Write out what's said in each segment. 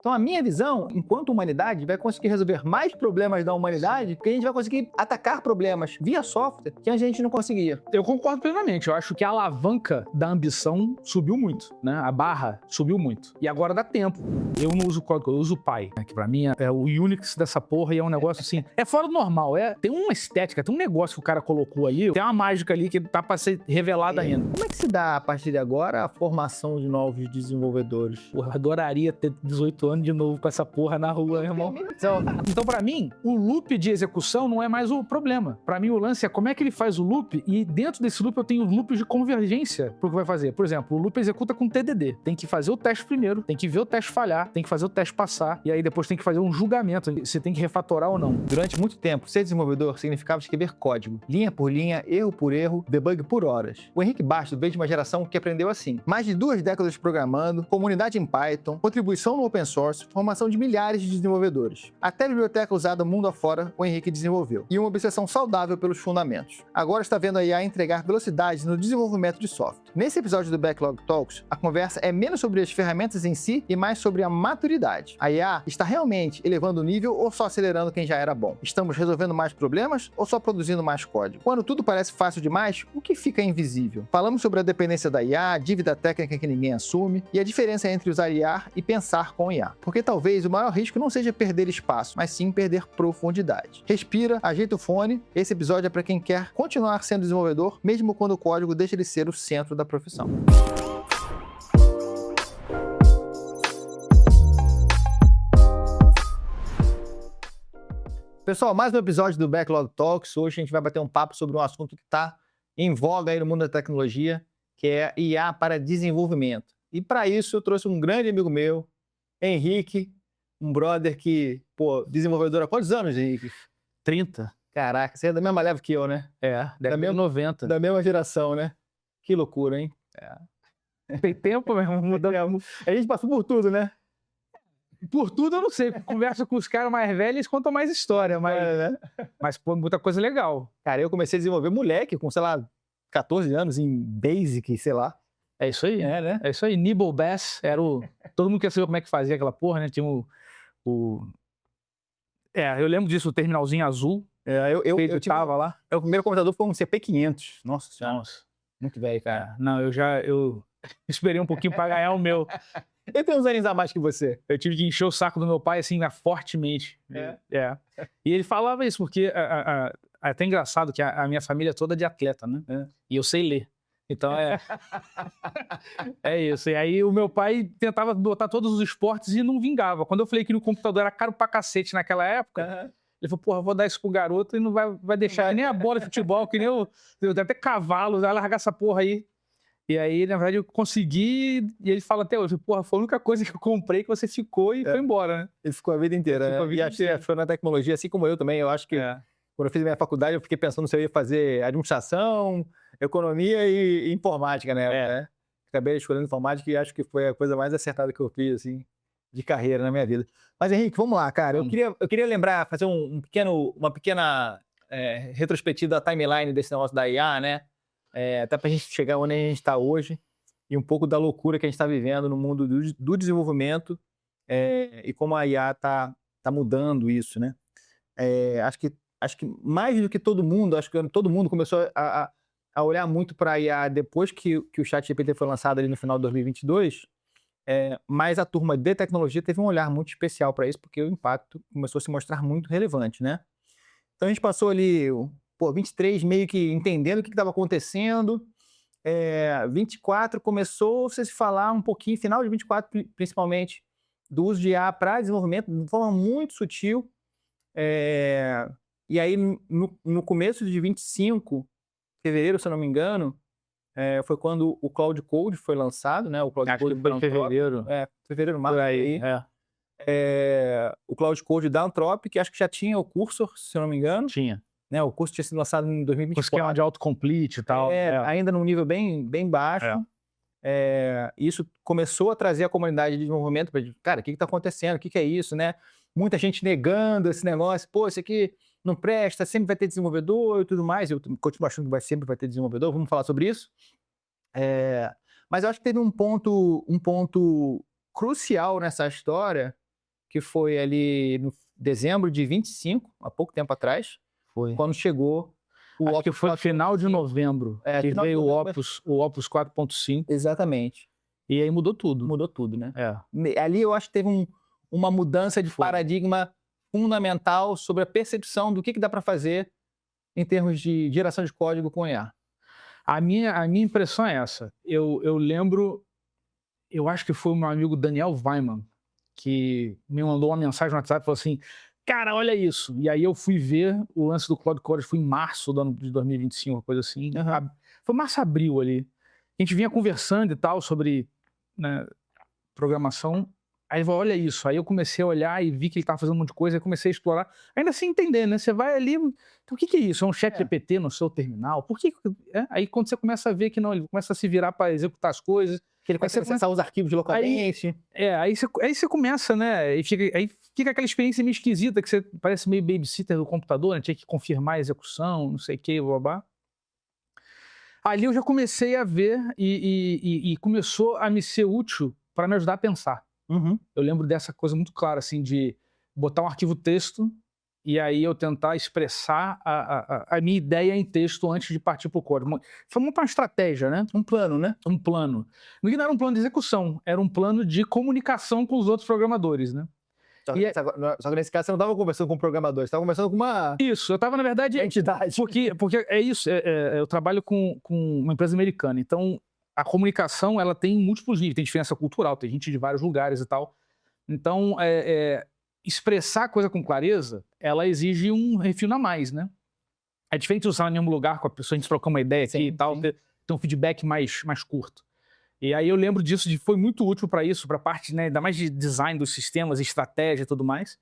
Então, a minha visão, enquanto humanidade, vai conseguir resolver mais problemas da humanidade, porque a gente vai conseguir atacar problemas via software que a gente não conseguia. Eu concordo plenamente. Eu acho que a alavanca da ambição subiu muito, né? A barra subiu muito. E agora dá tempo. Eu não uso código, eu uso o Pi, né? Que pra mim é o Unix dessa porra e é um negócio assim. É fora do normal. Tem uma estética, tem um negócio que o cara colocou aí, tem uma mágica ali que tá pra ser revelada ainda. Como é que se dá, a partir de agora, a formação de novos desenvolvedores? Porra, eu adoraria ter 18 anos de novo com essa porra na rua, irmão. Então, pra mim, o loop de execução não é mais o problema. Pra mim, o lance é como é que ele faz o loop e dentro desse loop eu tenho loops de convergência pro que vai fazer. Por exemplo, o loop executa com TDD. Tem que fazer o teste primeiro, tem que ver o teste falhar, tem que fazer o teste passar e aí depois tem que fazer um julgamento se tem que refatorar ou não. Durante muito tempo, ser desenvolvedor significava escrever código, linha por linha, erro por erro, debug por horas. O Henrique Bastos veio de uma geração que aprendeu assim. Mais de 2 décadas programando, comunidade em Python, contribuição no open source, formação de milhares de desenvolvedores. Até a biblioteca usada mundo afora, o Henrique desenvolveu. E uma obsessão saudável pelos fundamentos. Agora está vendo a IA entregar velocidade no desenvolvimento de software. Nesse episódio do Backlog Talks, a conversa é menos sobre as ferramentas em si e mais sobre a maturidade. A IA está realmente elevando o nível ou só acelerando quem já era bom? Estamos resolvendo mais problemas ou só produzindo mais código? Quando tudo parece fácil demais, o que fica invisível? Falamos sobre a dependência da IA, a dívida técnica que ninguém assume e a diferença entre usar IA e pensar com IA. Porque talvez o maior risco não seja perder espaço, mas sim perder profundidade. Respira, ajeita o fone. Esse episódio é para quem quer continuar sendo desenvolvedor, mesmo quando o código deixa de ser o centro da profissão. Pessoal, mais um episódio do Backlog Talks. Hoje a gente vai bater um papo sobre um assunto que está em voga aí no mundo da tecnologia, que é IA para desenvolvimento. E para isso eu trouxe um grande amigo meu, Henrique, um brother que, desenvolvedor há quantos anos, Henrique? 30? Caraca, você é da mesma leva que eu, né? Deve ser 90. Da mesma geração, né? Que loucura, hein? Tem tempo mesmo, mudando. A gente passou por tudo, né? Por tudo eu não sei. Conversa com os caras mais velhos, eles contam mais história, mas pô, muita coisa legal. Cara, eu comecei a desenvolver moleque com, sei lá, 14 anos em Basic, sei lá. É isso aí, né? É isso aí. Nibble Bass era o... Todo mundo quer saber como é que fazia aquela porra, né? Tinha eu lembro disso, o terminalzinho azul. Eu tava lá. O primeiro computador foi um CP500. Nossa senhora. Nossa. Muito velho, cara. Não, eu esperei um pouquinho pra ganhar o meu. Eu tenho uns anos a mais que você. Eu tive que encher o saco do meu pai, assim, fortemente. E ele falava isso, porque é até engraçado que a minha família é toda de atleta, né? E eu sei ler. Então é isso. E aí o meu pai tentava botar todos os esportes e não vingava. Quando eu falei que no computador era caro pra cacete naquela época, ele falou, porra, vou dar isso pro garoto e não vai deixar nem a bola de futebol, que nem até cavalo, vai largar essa porra aí. E aí, na verdade, eu consegui, e ele fala até hoje, porra, foi a única coisa que eu comprei que você ficou e foi embora, né? Ele ficou a vida inteira, né? E acho que foi na tecnologia, assim como eu também. Eu acho que quando eu fiz a minha faculdade, eu fiquei pensando se eu ia fazer administração, economia e informática, né? Acabei escolhendo informática e acho que foi a coisa mais acertada que eu fiz, assim, de carreira na minha vida. Mas, Henrique, vamos lá, cara. Eu queria lembrar, fazer uma pequena retrospectiva da timeline desse negócio da IA, né? Até pra gente chegar onde a gente está hoje e um pouco da loucura que a gente está vivendo no mundo do desenvolvimento e como a IA tá mudando isso, né? Acho que mais do que todo mundo, acho que todo mundo começou a olhar muito para a IA depois que o ChatGPT foi lançado ali no final de 2022, mas a turma de tecnologia teve um olhar muito especial para isso, porque o impacto começou a se mostrar muito relevante, né? Então a gente passou ali, 23 meio que entendendo o que estava acontecendo, 24 começou a se falar um pouquinho, final de 24 principalmente, do uso de IA para desenvolvimento de forma muito sutil, e aí no começo de 25, fevereiro, se eu não me engano, foi quando o Cloud Code foi lançado, né? O Cloud Acho Code que foi em fevereiro. Fevereiro, março. Por aí, O Cloud Code da Anthropic, que acho que já tinha o Cursor, se eu não me engano. Tinha. Né? O curso tinha sido lançado em 2024. O esquema de autocomplete e tal. Ainda num nível bem baixo. Isso começou a trazer a comunidade de desenvolvimento para, cara, o que está acontecendo? O que é isso, né? Muita gente negando esse negócio. Pô, isso aqui não presta, sempre vai ter desenvolvedor e tudo mais. Eu continuo achando que sempre vai ter desenvolvedor. Vamos falar sobre isso. Mas eu acho que teve um ponto crucial nessa história, que foi ali no dezembro de 25, há pouco tempo atrás, quando chegou o Opus. Acho que foi final de novembro, que veio o Opus 4.5. Exatamente. E aí mudou tudo. Mudou tudo, né? Ali eu acho que teve uma mudança de paradigma fundamental sobre a percepção do que dá para fazer em termos de geração de código com IA. A minha impressão é essa. Eu lembro, eu acho que foi o meu amigo Daniel Weimann que me mandou uma mensagem no WhatsApp e falou assim, cara, olha isso. E aí eu fui ver o lance do Cloud Code, foi em março do ano de 2025, uma coisa assim. Foi março, abril ali. A gente vinha conversando e tal sobre, né, programação. Aí ele falou, olha isso. Aí eu comecei a olhar e vi que ele estava fazendo um monte de coisa, aí comecei a explorar. Ainda sem entender, né? Você vai ali, então, o que é isso? É um chat GPT no seu terminal? Por que? Aí quando você começa a ver que não, ele começa a se virar para executar as coisas. Que ele começa a acessar os arquivos localmente. Aí você começa, né? Aí fica aquela experiência meio esquisita, que você parece meio babysitter do computador, né? Tinha que confirmar a execução, não sei o que, blá. Ali eu já comecei a ver e começou a me ser útil para me ajudar a pensar. Eu lembro dessa coisa muito clara, assim, de botar um arquivo texto e aí eu tentar expressar a minha ideia em texto antes de partir para o código. Foi montar uma estratégia, né? Um plano, né? Um plano. Não era um plano de execução, era um plano de comunicação com os outros programadores, né? Só que nesse caso você não estava conversando com um programador, você estava conversando com uma... Isso, eu estava, na verdade... entidade. Porque é isso, eu trabalho com uma empresa americana, então a comunicação ela tem múltiplos níveis, tem diferença cultural, tem gente de vários lugares e tal. Então, expressar a coisa com clareza, ela exige um refino a mais, né? É diferente de usar em nenhum lugar com a pessoa, a gente trocar uma ideia aqui e tal, ter um feedback mais curto. E aí eu lembro disso, foi muito útil para isso, para a parte, né, ainda mais de design dos sistemas, estratégia e tudo mais.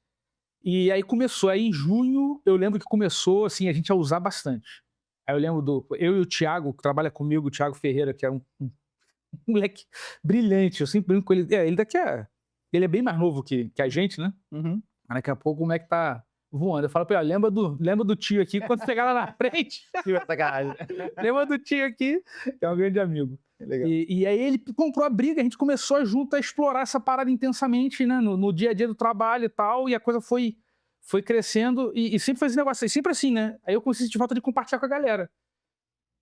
E aí começou, aí em junho, eu lembro que começou, assim, a gente a usar bastante. Aí eu lembro eu e o Thiago, que trabalha comigo, o Thiago Ferreira, que é um moleque brilhante, eu sempre brinco com ele, ele é bem mais novo que a gente, né? Mas daqui a pouco o moleque tá voando. Eu falo pra ele, lembra do tio aqui, quando chegar lá na frente, lembra do tio aqui, que é um grande amigo. Legal. E aí ele comprou a briga, a gente começou junto a explorar essa parada intensamente, né? No dia a dia do trabalho e tal, e a coisa foi crescendo, e sempre foi esse negócio, sempre assim, né? Aí eu comecei a sentir falta de compartilhar com a galera.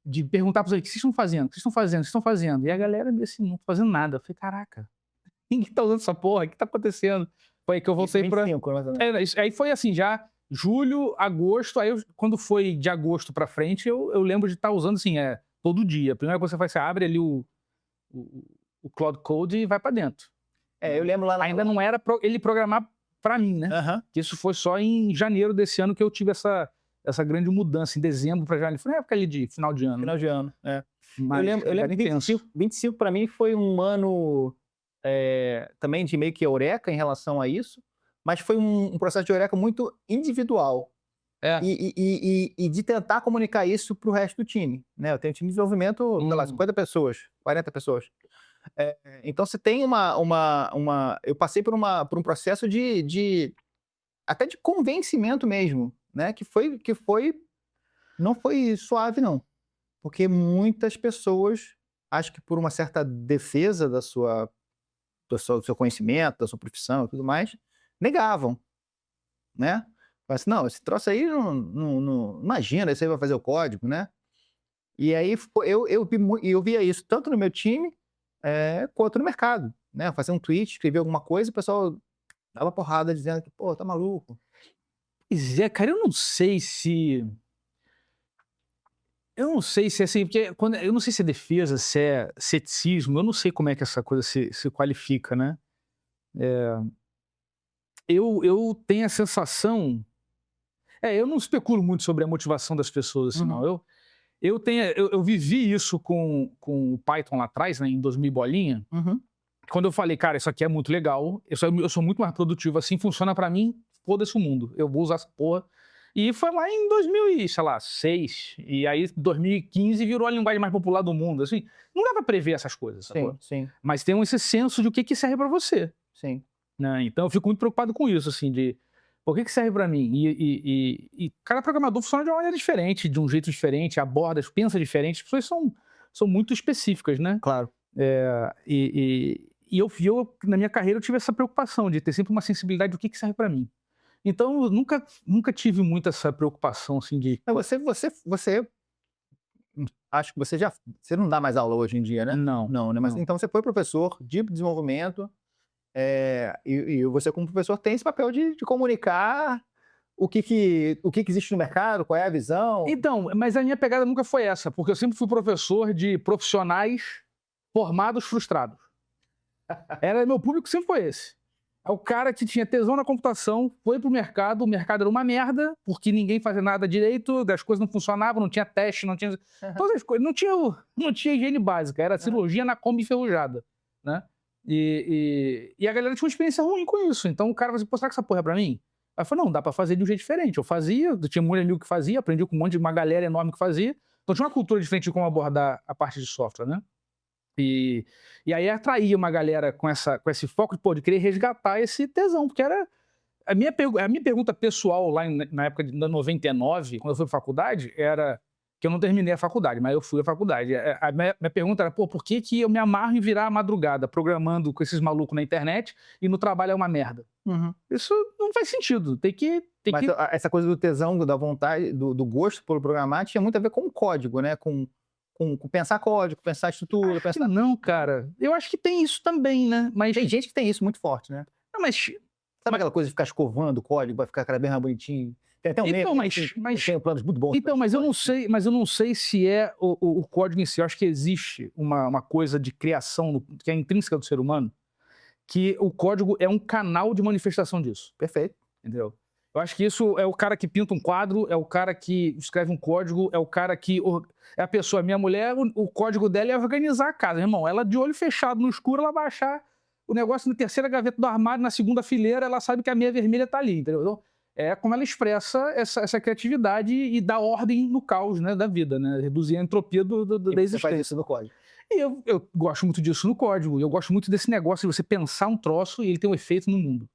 De perguntar para eles, o que vocês estão fazendo? O que vocês estão fazendo? O que vocês estão fazendo? E a galera, assim, não tô fazendo nada. Eu falei, caraca, ninguém tá usando essa porra, o que tá acontecendo? Foi aí que eu voltei pra... Aí foi assim, já julho, agosto, aí quando foi de agosto pra frente, eu lembro de estar usando, assim, todo dia. A primeira coisa que você faz, você abre ali o Cloud Code e vai pra dentro. Eu lembro lá... Ainda não era ele programar pra mim, né? Que isso foi só em janeiro desse ano que eu tive essa grande mudança, em dezembro para janeiro. Foi na época ali de final de ano. Final de ano, Mas eu lembro 25 para mim foi um ano também de meio que eureka em relação a isso, mas foi um processo de eureka muito individual. E de tentar comunicar isso para o resto do time, né? Eu tenho um time de desenvolvimento, sei lá, 50 pessoas, 40 pessoas. Então você tem eu passei por um processo até de convencimento mesmo, né? Que não foi suave, não. Porque muitas pessoas, acho que por uma certa defesa do seu conhecimento, da sua profissão e tudo mais, negavam, né? Mas assim, não, esse troço aí não imagina, isso aí vai fazer o código, né? E aí eu via isso tanto no meu time quanto no mercado, né? Fazer um tweet, escrever alguma coisa e o pessoal dava porrada dizendo que, pô, tá maluco. Pois é, cara, eu não sei se assim, porque eu não sei se é defesa, se é ceticismo, eu não sei como é que essa coisa se qualifica, né? Eu tenho a sensação... eu não especulo muito sobre a motivação das pessoas, assim, não. Eu vivi isso com o Python lá atrás, né, em 2000 bolinha, quando eu falei, cara, isso aqui é muito legal, eu sou muito mais produtivo, assim funciona pra mim, foda-se o mundo, eu vou usar essa porra. E foi lá em 2006, e aí 2015 virou a linguagem mais popular do mundo, assim, não dá pra prever essas coisas, sim. Mas tem esse senso de o que serve pra você. Sim. Né? Então eu fico muito preocupado com isso, assim, de por que serve pra mim? E cada programador funciona de uma maneira diferente, de um jeito diferente, aborda, pensa diferente, as pessoas são muito específicas, né? Claro. E na minha carreira, eu tive essa preocupação de ter sempre uma sensibilidade do que serve para mim. Então, eu nunca tive muito essa preocupação, assim, de... Você acho que você não dá mais aula hoje em dia, né? Não. Não, né? Mas não. então você foi professor de desenvolvimento, e você como professor tem esse papel de comunicar o que existe no mercado, qual é a visão. Então, mas a minha pegada nunca foi essa, porque eu sempre fui professor de profissionais formados frustrados. Meu público sempre foi esse. É o cara que tinha tesão na computação, foi pro mercado, o mercado era uma merda, porque ninguém fazia nada direito, as coisas não funcionavam, não tinha teste, não tinha... Todas as coisas, não tinha higiene básica, era cirurgia na Kombi enferrujada, né? E a galera tinha uma experiência ruim com isso, então o cara falou assim, pô, será que essa porra é pra mim? Aí eu falei, não, dá pra fazer de um jeito diferente. Eu fazia, eu tinha muito amigo que fazia, aprendi com uma galera enorme que fazia, então tinha uma cultura diferente de como abordar a parte de software, né? E aí atraía uma galera com esse foco de querer resgatar esse tesão, porque era... A minha pergunta pessoal lá na época de 99, quando eu fui pra faculdade, era... Que eu não terminei a faculdade, mas eu fui à faculdade. A minha pergunta era, pô, por que eu me amarro em virar a madrugada programando com esses malucos na internet e no trabalho é uma merda? Uhum. Isso não faz sentido. Mas essa coisa do tesão, da vontade, do gosto por programar tinha muito a ver com o código, né? Com pensar código, pensar estrutura. Não, cara. Eu acho que tem isso também, né? Mas tem gente que tem isso muito forte, né? Não, mas... Sabe aquela coisa de ficar escovando o código, vai ficar bem mais bonitinho? Tem até um tem planos muito bons. Então, mas eu não sei se é o código em si. Eu acho que existe uma coisa de criação que é intrínseca do ser humano, que o código é um canal de manifestação disso. Perfeito. Entendeu? Eu acho que isso é o cara que pinta um quadro, é o cara que escreve um código, é o cara que... É a pessoa, minha mulher, o código dela é organizar a casa. Irmão, ela de olho fechado no escuro, ela vai achar o negócio na terceira gaveta do armário, na segunda fileira, ela sabe que a meia vermelha tá ali, entendeu? Então, é como ela expressa essa criatividade e dá ordem no caos, né, da vida, né? Reduzir a entropia da existência. Você faz isso no código. E eu gosto muito disso no código. Eu gosto muito desse negócio de você pensar um troço e ele ter um efeito no mundo,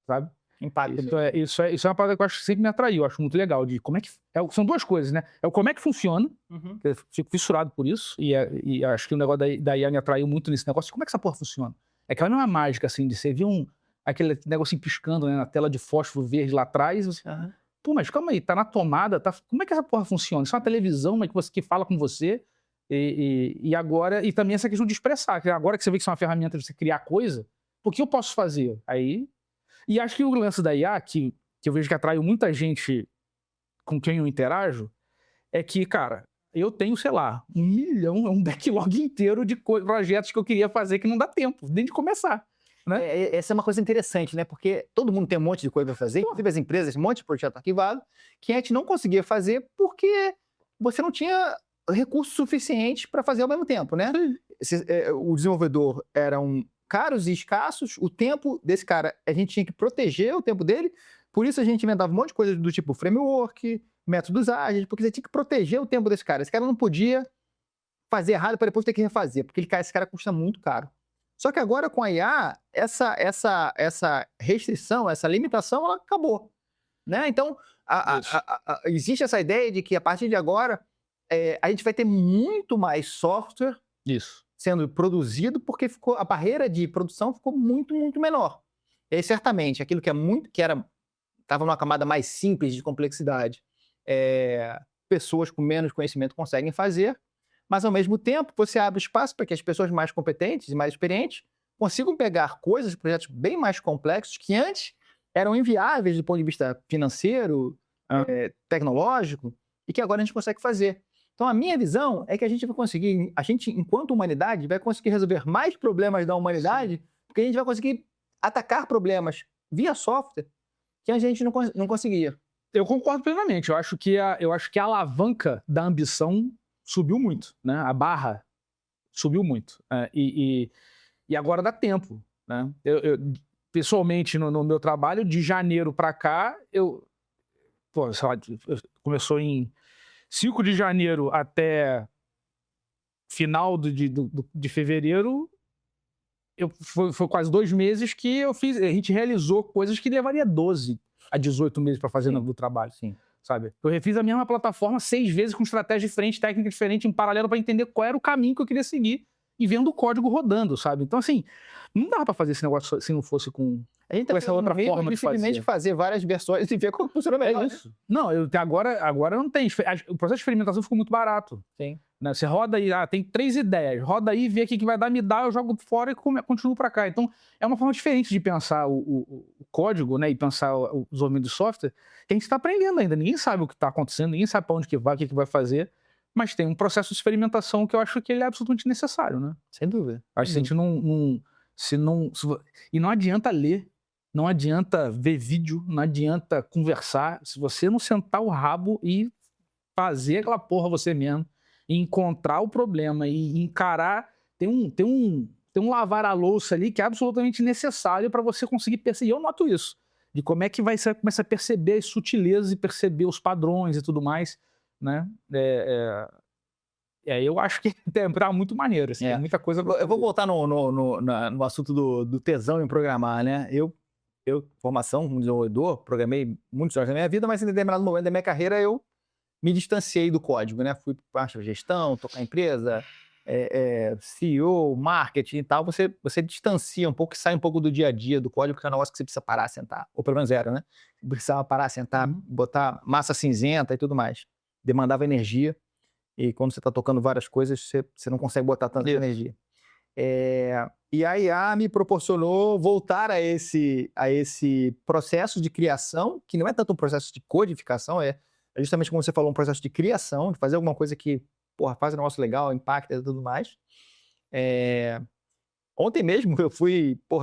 sabe? Impacto. Isso é uma parada que eu acho que sempre me atraiu. Eu acho muito legal. De como é que... são duas coisas, né? É o como é que funciona. Uhum. Eu fico fissurado por isso. E acho que o negócio da IA me atraiu muito nesse negócio. Como é que essa porra funciona? É que ela não é mágica, assim, de você ver aquele negocinho piscando, né, na tela de fósforo verde lá atrás. Você... Pô, mas calma aí, tá na tomada, tá... Como é que essa porra funciona? Isso é uma televisão, mas que fala com você. E agora... E também essa questão de expressar. Que agora que você vê que isso é uma ferramenta de você criar coisa, o que eu posso fazer? Aí... E acho que o lance da IA, que eu vejo que atrai muita gente com quem eu interajo, é que, cara, eu tenho, sei lá, 1 milhão, um backlog inteiro de projetos que eu queria fazer que não dá tempo, nem de começar. Né? Essa é uma coisa interessante, né? Porque todo mundo tem um monte de coisa para fazer, inclusive as empresas, um monte de projeto arquivado, que a gente não conseguia fazer porque você não tinha recursos suficientes para fazer ao mesmo tempo, né? O desenvolvedor eram caros e escassos, o tempo desse cara, a gente tinha que proteger o tempo dele, por isso a gente inventava um monte de coisa do tipo framework, métodos ágeis, porque você tinha que proteger o tempo desse cara. Esse cara não podia fazer errado para depois ter que refazer, porque esse cara custa muito caro. Só que agora com a IA, essa restrição, essa limitação, ela acabou. Né? Então, existe essa ideia de que a partir de agora, a gente vai ter muito mais software sendo produzido, porque a barreira de produção ficou muito, muito menor. E aí, certamente, aquilo que estava numa camada mais simples de complexidade, pessoas com menos conhecimento conseguem fazer, mas, ao mesmo tempo, você abre espaço para que as pessoas mais competentes e mais experientes consigam pegar coisas, projetos bem mais complexos, que antes eram inviáveis do ponto de vista financeiro, tecnológico, e que agora a gente consegue fazer. Então, a minha visão é que a gente vai conseguir, enquanto humanidade, vai conseguir resolver mais problemas da humanidade, porque a gente vai conseguir atacar problemas via software que a gente não conseguia. Eu concordo plenamente. Eu acho que a alavanca da ambição subiu muito, né? A barra subiu muito. E agora dá tempo, né? Eu pessoalmente, no meu trabalho, de janeiro para cá, começou em 5 de janeiro até final de fevereiro, foi quase 2 meses que a gente realizou coisas que levaria 12 a 18 meses para fazer no trabalho. Sim. Sabe? Eu refiz a mesma plataforma 6 vezes com estratégia diferente, técnica diferente, em paralelo, para entender qual era o caminho que eu queria seguir. e vendo o código rodando, sabe? Então, assim, não dá pra fazer esse negócio se não fosse com essa outra forma de simplesmente fazer várias versões e ver como funciona melhor. É isso. Não, agora não tem. O processo de experimentação ficou muito barato. Sim. Né? Você roda aí, tem 3 ideias, roda aí, vê o que vai dar, me dá, eu jogo fora e continuo pra cá. Então, é uma forma diferente de pensar o código, né, e pensar o desenvolvimento de software, que a gente está aprendendo ainda. Ninguém sabe o que está acontecendo, ninguém sabe para onde que vai, o que vai fazer, mas tem um processo de experimentação que eu acho que ele é absolutamente necessário, né? Sem dúvida. Acho que a gente e não adianta ler, não adianta ver vídeo, não adianta conversar, se você não sentar o rabo e fazer aquela porra você mesmo, e encontrar o problema e encarar, tem um lavar a louça ali que é absolutamente necessário para você conseguir perceber. E eu noto isso, de como é que você começa a perceber as sutilezas e perceber os padrões e tudo mais, né? Eu acho que é muito maneiro, assim, tem muita coisa. Eu vou voltar no assunto do tesão em programar, né? Eu formação como desenvolvedor, programei muitos anos na minha vida, mas em determinado momento da minha carreira eu me distanciei do código, né? Fui para parte da gestão, tocar empresa, CEO, marketing e tal. Você distancia um pouco e sai um pouco do dia a dia do código, porque é um negócio que você precisa parar, sentar. Ou pelo menos era, né? Você precisava parar, sentar, botar massa cinzenta e tudo mais. Demandava energia. E quando você está tocando várias coisas, você não consegue botar tanta energia. E a IA me proporcionou voltar a esse processo de criação, que não é tanto um processo de codificação, é justamente como você falou, um processo de criação, de fazer alguma coisa que, porra, faz um negócio legal, impacta e tudo mais. Ontem mesmo eu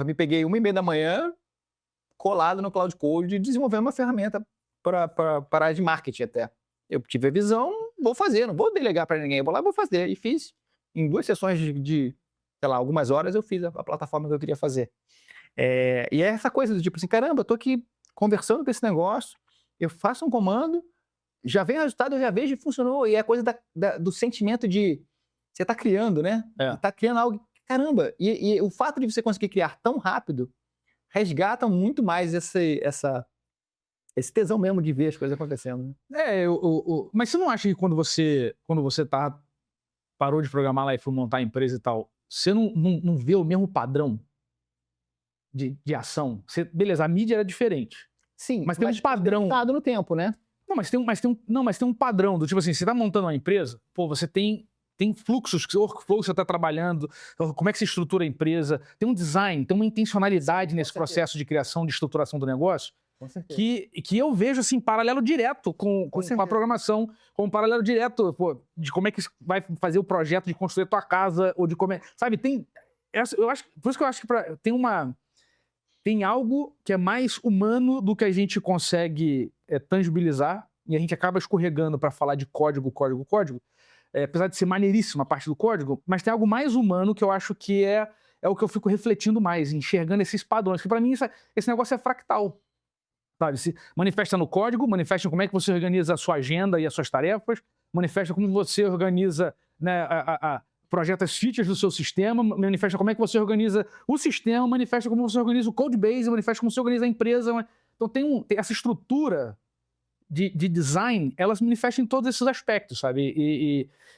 me peguei 1h30 da manhã, colado no Cloud Code, desenvolvendo uma ferramenta para a área de marketing até. Eu tive a visão, vou fazer, não vou delegar para ninguém, eu vou lá e vou fazer. E fiz. Em 2 sessões de sei lá, algumas horas, eu fiz a plataforma que eu queria fazer. E é essa coisa do tipo assim, caramba, eu tô aqui conversando com esse negócio, eu faço um comando, já vem o resultado, eu já vejo e funcionou. E é a coisa do sentimento de você tá criando, né? Tá criando algo, caramba. E o fato de você conseguir criar tão rápido resgata muito mais esse tesão mesmo de ver as coisas acontecendo. Né? Mas você não acha que quando você parou de programar lá e foi montar a empresa e tal, você não vê o mesmo padrão de ação? Beleza, a mídia era diferente. Sim, mas tem um padrão. No tempo, né? Mas tem um padrão do tipo assim, você tá montando uma empresa, pô, você tem fluxos, que workflow você tá trabalhando, como é que você estrutura a empresa, tem um design, tem uma intencionalidade nesse processo de criação, de estruturação do negócio, que eu vejo assim, paralelo direto com a programação, com um paralelo direto, pô, de como é que vai fazer o projeto de construir a tua casa, ou de como é, sabe, eu acho, por isso que eu acho que tem algo que é mais humano do que a gente consegue tangibilizar, e a gente acaba escorregando para falar de código, apesar de ser maneiríssima a parte do código, mas tem algo mais humano que eu acho que é o que eu fico refletindo mais, enxergando esses padrões, que para mim esse negócio é fractal. Sabe? Se manifesta no código, manifesta como é que você organiza a sua agenda e as suas tarefas, manifesta como você organiza, né, projeta as features do seu sistema, manifesta como é que você organiza o sistema, manifesta como você organiza o code base, manifesta como você organiza a empresa. Então tem essa estrutura de design, ela se manifesta em todos esses aspectos, sabe?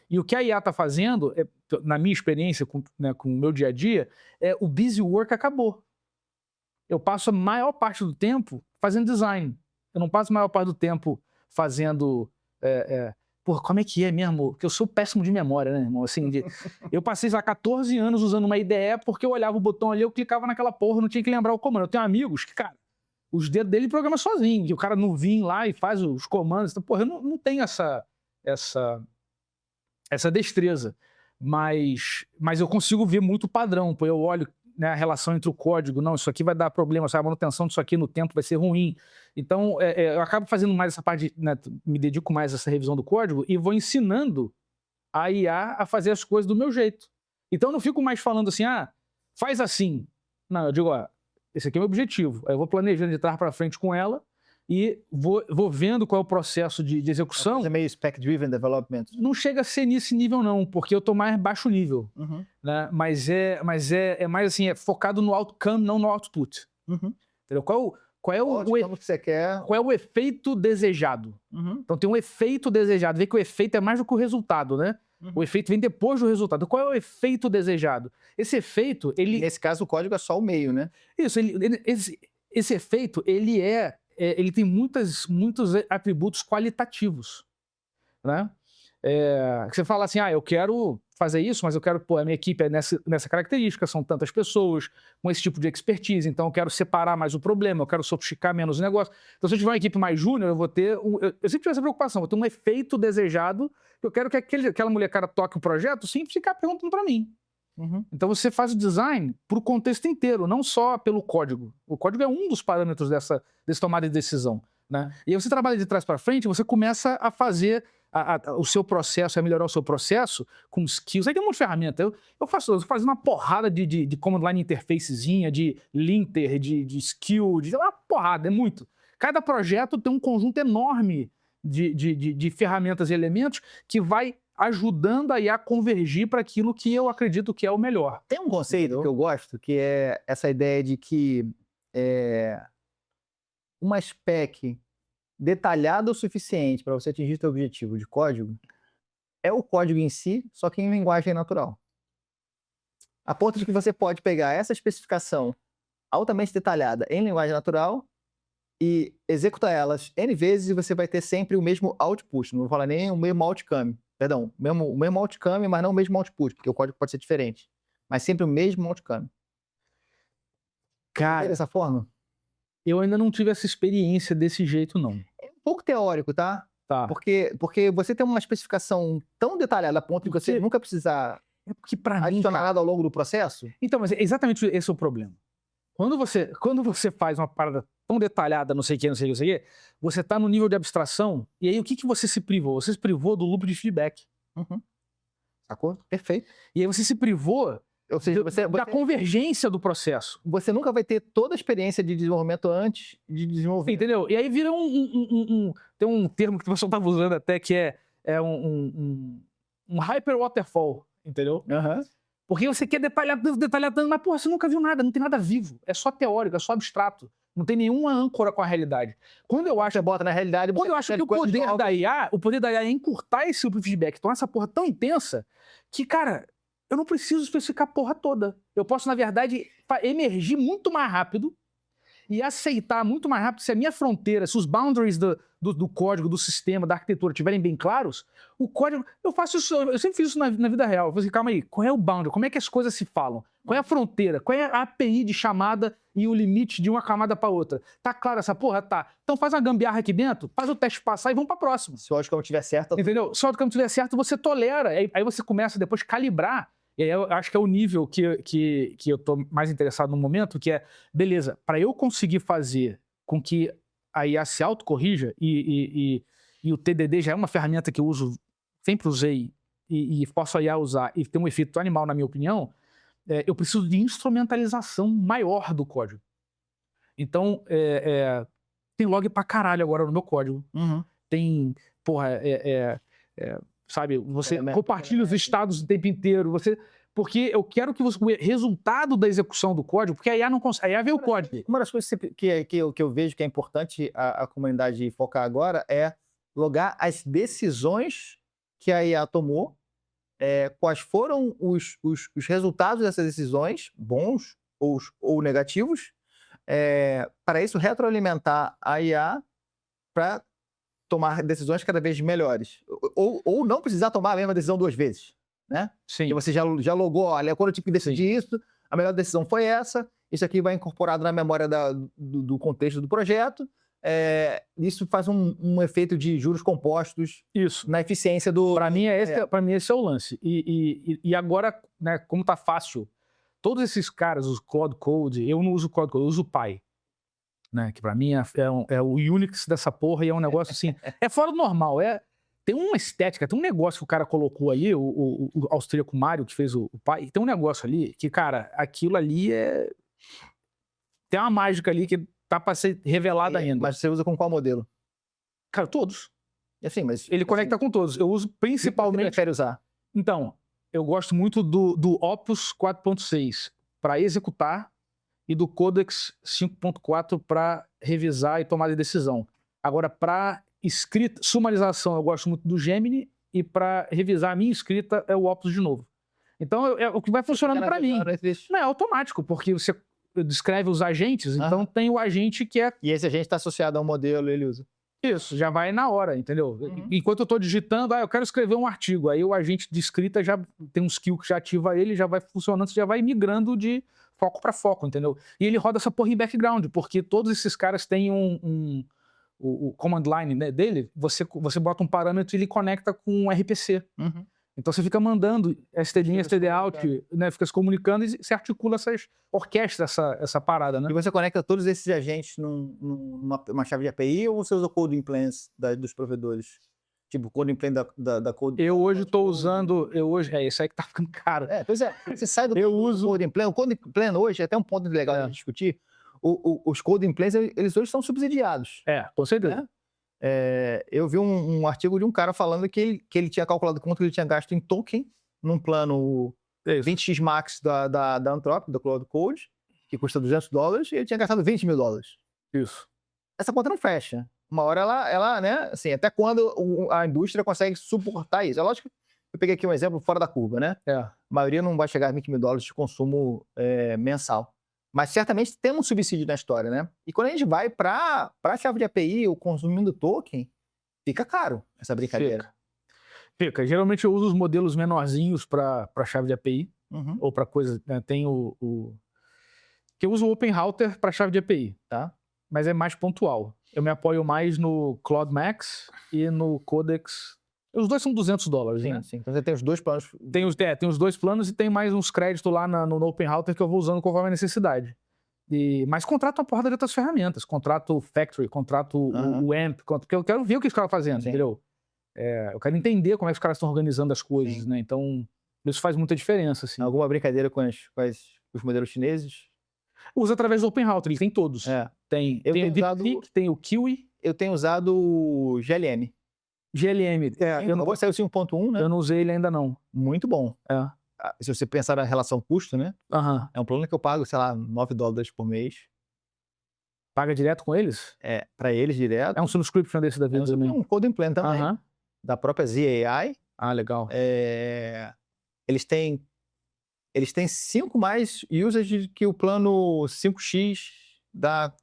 E o que a IA está fazendo, na minha experiência com o meu dia a dia, o busy work acabou. Eu passo a maior parte do tempo fazendo design. Eu não passo a maior parte do tempo fazendo... Porra, como é que é mesmo? Porque eu sou péssimo de memória, né, irmão? Assim, eu passei lá 14 anos usando uma IDE porque eu olhava o botão ali, eu clicava naquela porra, não tinha que lembrar o comando. Eu tenho amigos que, cara, os dedos dele programam sozinho, que o cara não vem lá e faz os comandos. Então, porra, eu não tenho essa destreza. Mas eu consigo ver muito padrão. Pô, eu olho, né, a relação entre o código, não, isso aqui vai dar problema, a manutenção disso aqui no tempo vai ser ruim. Então, eu acabo fazendo mais essa parte, né, me dedico mais a essa revisão do código e vou ensinando a IA a fazer as coisas do meu jeito. Então, eu não fico mais falando assim, faz assim. Não, eu digo, esse aqui é o meu objetivo. Aí eu vou planejando de trás para frente com ela e vou vendo qual é o processo de execução. É meio spec-driven development. Não chega a ser nesse nível, não, porque eu tô mais baixo nível. Né? Mas é mais assim, focado no outcome, não no output. Entendeu? Qual é o que você quer? Qual é o efeito desejado? Então tem um efeito desejado. Vê que o efeito é mais do que o resultado, né? O efeito vem depois do resultado. Qual é o efeito desejado? Esse efeito, ele... Nesse caso, o código é só o meio, né? Isso, esse efeito, ele tem muitos atributos qualitativos, né? Você fala assim, eu quero fazer isso, mas eu quero, a minha equipe é nessa característica, são tantas pessoas com esse tipo de expertise, então eu quero separar mais o problema, eu quero sofisticar menos o negócio. Então, se eu tiver uma equipe mais júnior, eu vou ter... Eu sempre tive essa preocupação, vou ter um efeito desejado, eu quero que aquela mulher cara toque o projeto sem ficar perguntando para mim. Então você faz o design para o contexto inteiro, não só pelo código. O código é um dos parâmetros desse tomada de decisão, né? E aí você trabalha de trás para frente, você começa a fazer o seu processo, a melhorar o seu processo com skills. Aí tem um monte de ferramenta. Eu faço uma porrada de command line interfacezinha, de linter, de skill, uma porrada, é muito. Cada projeto tem um conjunto enorme de ferramentas e elementos que vai ajudando aí a convergir para aquilo que eu acredito que é o melhor. Tem um conceito que eu gosto, que é essa ideia de que uma spec detalhada o suficiente para você atingir seu objetivo de código é o código em si, só que em linguagem natural. A ponto de que você pode pegar essa especificação altamente detalhada em linguagem natural e executar elas N vezes e você vai ter sempre o mesmo output. Não vou falar nem o mesmo outcome. Perdão, o mesmo outcome, mas não o mesmo output, porque o código pode ser diferente. Mas sempre o mesmo outcome. Cara, dessa forma? Eu ainda não tive essa experiência desse jeito, não. É um pouco teórico, tá? Tá. Porque você tem uma especificação tão detalhada a ponto de você nunca precisar adicionar nada ao longo do processo. Então, mas exatamente esse é o problema. Quando você faz uma parada tão detalhada, não sei o que, você tá no nível de abstração, e aí o que você se privou? Você se privou do loop de feedback. Sacou? Perfeito. E aí você se privou da convergência do processo. Você nunca vai ter toda a experiência de desenvolvimento antes de desenvolver. Entendeu? E aí vira tem um termo que o pessoal estava usando até, que é um hyper waterfall, entendeu? Porque você quer detalhar tanto, mas porra, você nunca viu nada, não tem nada vivo. É só teórico, é só abstrato. Não tem nenhuma âncora com a realidade. Quando eu acho... Você bota na realidade... Quando eu acho que o poder da IA é encurtar esse feedback, tornar essa porra tão intensa que, cara, eu não preciso especificar a porra toda. Eu posso, na verdade, emergir muito mais rápido e aceitar muito mais rápido se a minha fronteira, se os boundaries do código, do sistema, da arquitetura estiverem bem claros, o código... Eu faço isso, eu sempre fiz isso na vida real. Eu falei assim, calma aí, qual é o boundary? Como é que as coisas se falam? Qual é a fronteira? Qual é a API de chamada e o limite de uma camada para outra? Tá claro essa porra? Tá. Então faz uma gambiarra aqui dentro, faz o teste passar e vamos para a próxima. Se o outcome estiver certo... Entendeu? Se o outcome estiver certo, você tolera. Aí você começa depois a calibrar. E aí eu acho que é o nível que eu tô mais interessado no momento, que é, beleza, para eu conseguir fazer com que a IA se autocorrija, e o TDD já é uma ferramenta que eu uso, sempre usei, e posso a IA usar, e tem um efeito animal, na minha opinião, eu preciso de instrumentalização maior do código. Então, tem log pra caralho agora no meu código. Tem, porra, sabe, você compartilha os estados o tempo inteiro, porque eu quero que o resultado da execução do código, porque a IA não consegue, a IA vê o código. Uma das coisas que eu vejo que é importante a comunidade focar agora é logar as decisões que a IA tomou, quais foram os resultados dessas decisões, bons ou negativos, para isso retroalimentar a IA para tomar decisões cada vez melhores. Ou não precisar tomar a mesma decisão 2 vezes, né? Sim. E você já logou, olha, quando eu tive que decidir isso, a melhor decisão foi essa, isso aqui vai incorporado na memória do contexto do projeto, isso faz um efeito de juros compostos na eficiência do... Para mim, esse é o lance. E agora, né, como tá fácil, todos esses caras, os Cloud Code, eu não uso Cloud Code, eu uso o Pi. Né, que pra mim é o Unix dessa porra, e é um negócio assim, é fora do normal, tem uma estética, tem um negócio que o cara colocou aí, o austríaco Mário, que fez o Pi, tem um negócio ali que, cara, aquilo ali tem uma mágica ali que tá pra ser revelada ainda. Mas você usa com qual modelo? Cara, todos. Assim, mas... Ele conecta com todos, eu uso principalmente... Você prefere usar? Então, eu gosto muito do Opus 4.6 para executar, e do Codex 5.4 para revisar e tomar de decisão. Agora, para escrita, sumarização, eu gosto muito do Gemini, e para revisar a minha escrita é o Opus de novo. Então, é o que vai funcionando para mim. Não é automático, porque você descreve os agentes, então tem o agente que é... E esse agente está associado ao modelo, ele usa. Isso, já vai na hora, entendeu? Enquanto eu estou digitando, eu quero escrever um artigo, aí o agente de escrita já tem um skill que já ativa ele, já vai funcionando, você já vai migrando de foco para foco, entendeu? E ele roda essa porra em background, porque todos esses caras têm o command line, né, dele, você bota um parâmetro e ele conecta com um RPC. Então você fica mandando STD in, STD out, né, fica se comunicando e se articula orquestra essa parada, né? E você conecta todos esses agentes numa chave de API ou você usa coding plans dos provedores? Tipo, coding plan da code. Eu hoje estou usando. Isso aí que tá ficando caro. Pois é, você sai do coding plan. O coding plan hoje é até um ponto legal de discutir. Os coding plans, eles hoje são subsidiados. Com certeza. Eu vi um artigo de um cara falando que ele tinha calculado quanto ele tinha gasto em token num plano 20x max da Anthropic, da Cloud Code, que custa $200, e ele tinha gastado $20 mil. Isso. Essa conta não fecha. Uma hora ela né, assim, até quando a indústria consegue suportar isso. É lógico que eu peguei aqui um exemplo fora da curva, né? A maioria não vai chegar a $20 mil de consumo mensal. Mas certamente tem um subsídio na história, né? E quando a gente vai para a chave de API, o consumindo token, fica caro essa brincadeira. Fica. Geralmente eu uso os modelos menorzinhos para chave de API, ou para coisa. Né? Tem que eu uso o OpenRouter para chave de API, tá? Mas é mais pontual. Eu me apoio mais no Cloud Max e no Codex. Os dois são $200, sim, né? Sim, então você tem os dois planos. Tem os dois planos e tem mais uns créditos lá no OpenRouter que eu vou usando conforme a necessidade. Mas contrato uma porrada de outras ferramentas. Contrato o Factory, contrato o AMP, porque eu quero ver o que os caras estão fazendo, entendeu? Eu quero entender como é que os caras estão organizando as coisas, né? Então, isso faz muita diferença, assim. Alguma brincadeira com os modelos chineses? Usa através do OpenRouter, ele tem todos. Tem o DeepSeek, tem o Kiwi. Eu tenho usado o GLM. GLM. Eu não vou sair o 5.1, né? Eu não usei ele ainda não. Muito bom. Se você pensar na relação custo, né? É um plano que eu pago, sei lá, $9 por mês. Paga direto com eles? Para eles direto. É um subscription desse da vida também. Um coding plan também. Da própria ZAI. Legal. Eles têm 5 mais usage que o plano 5x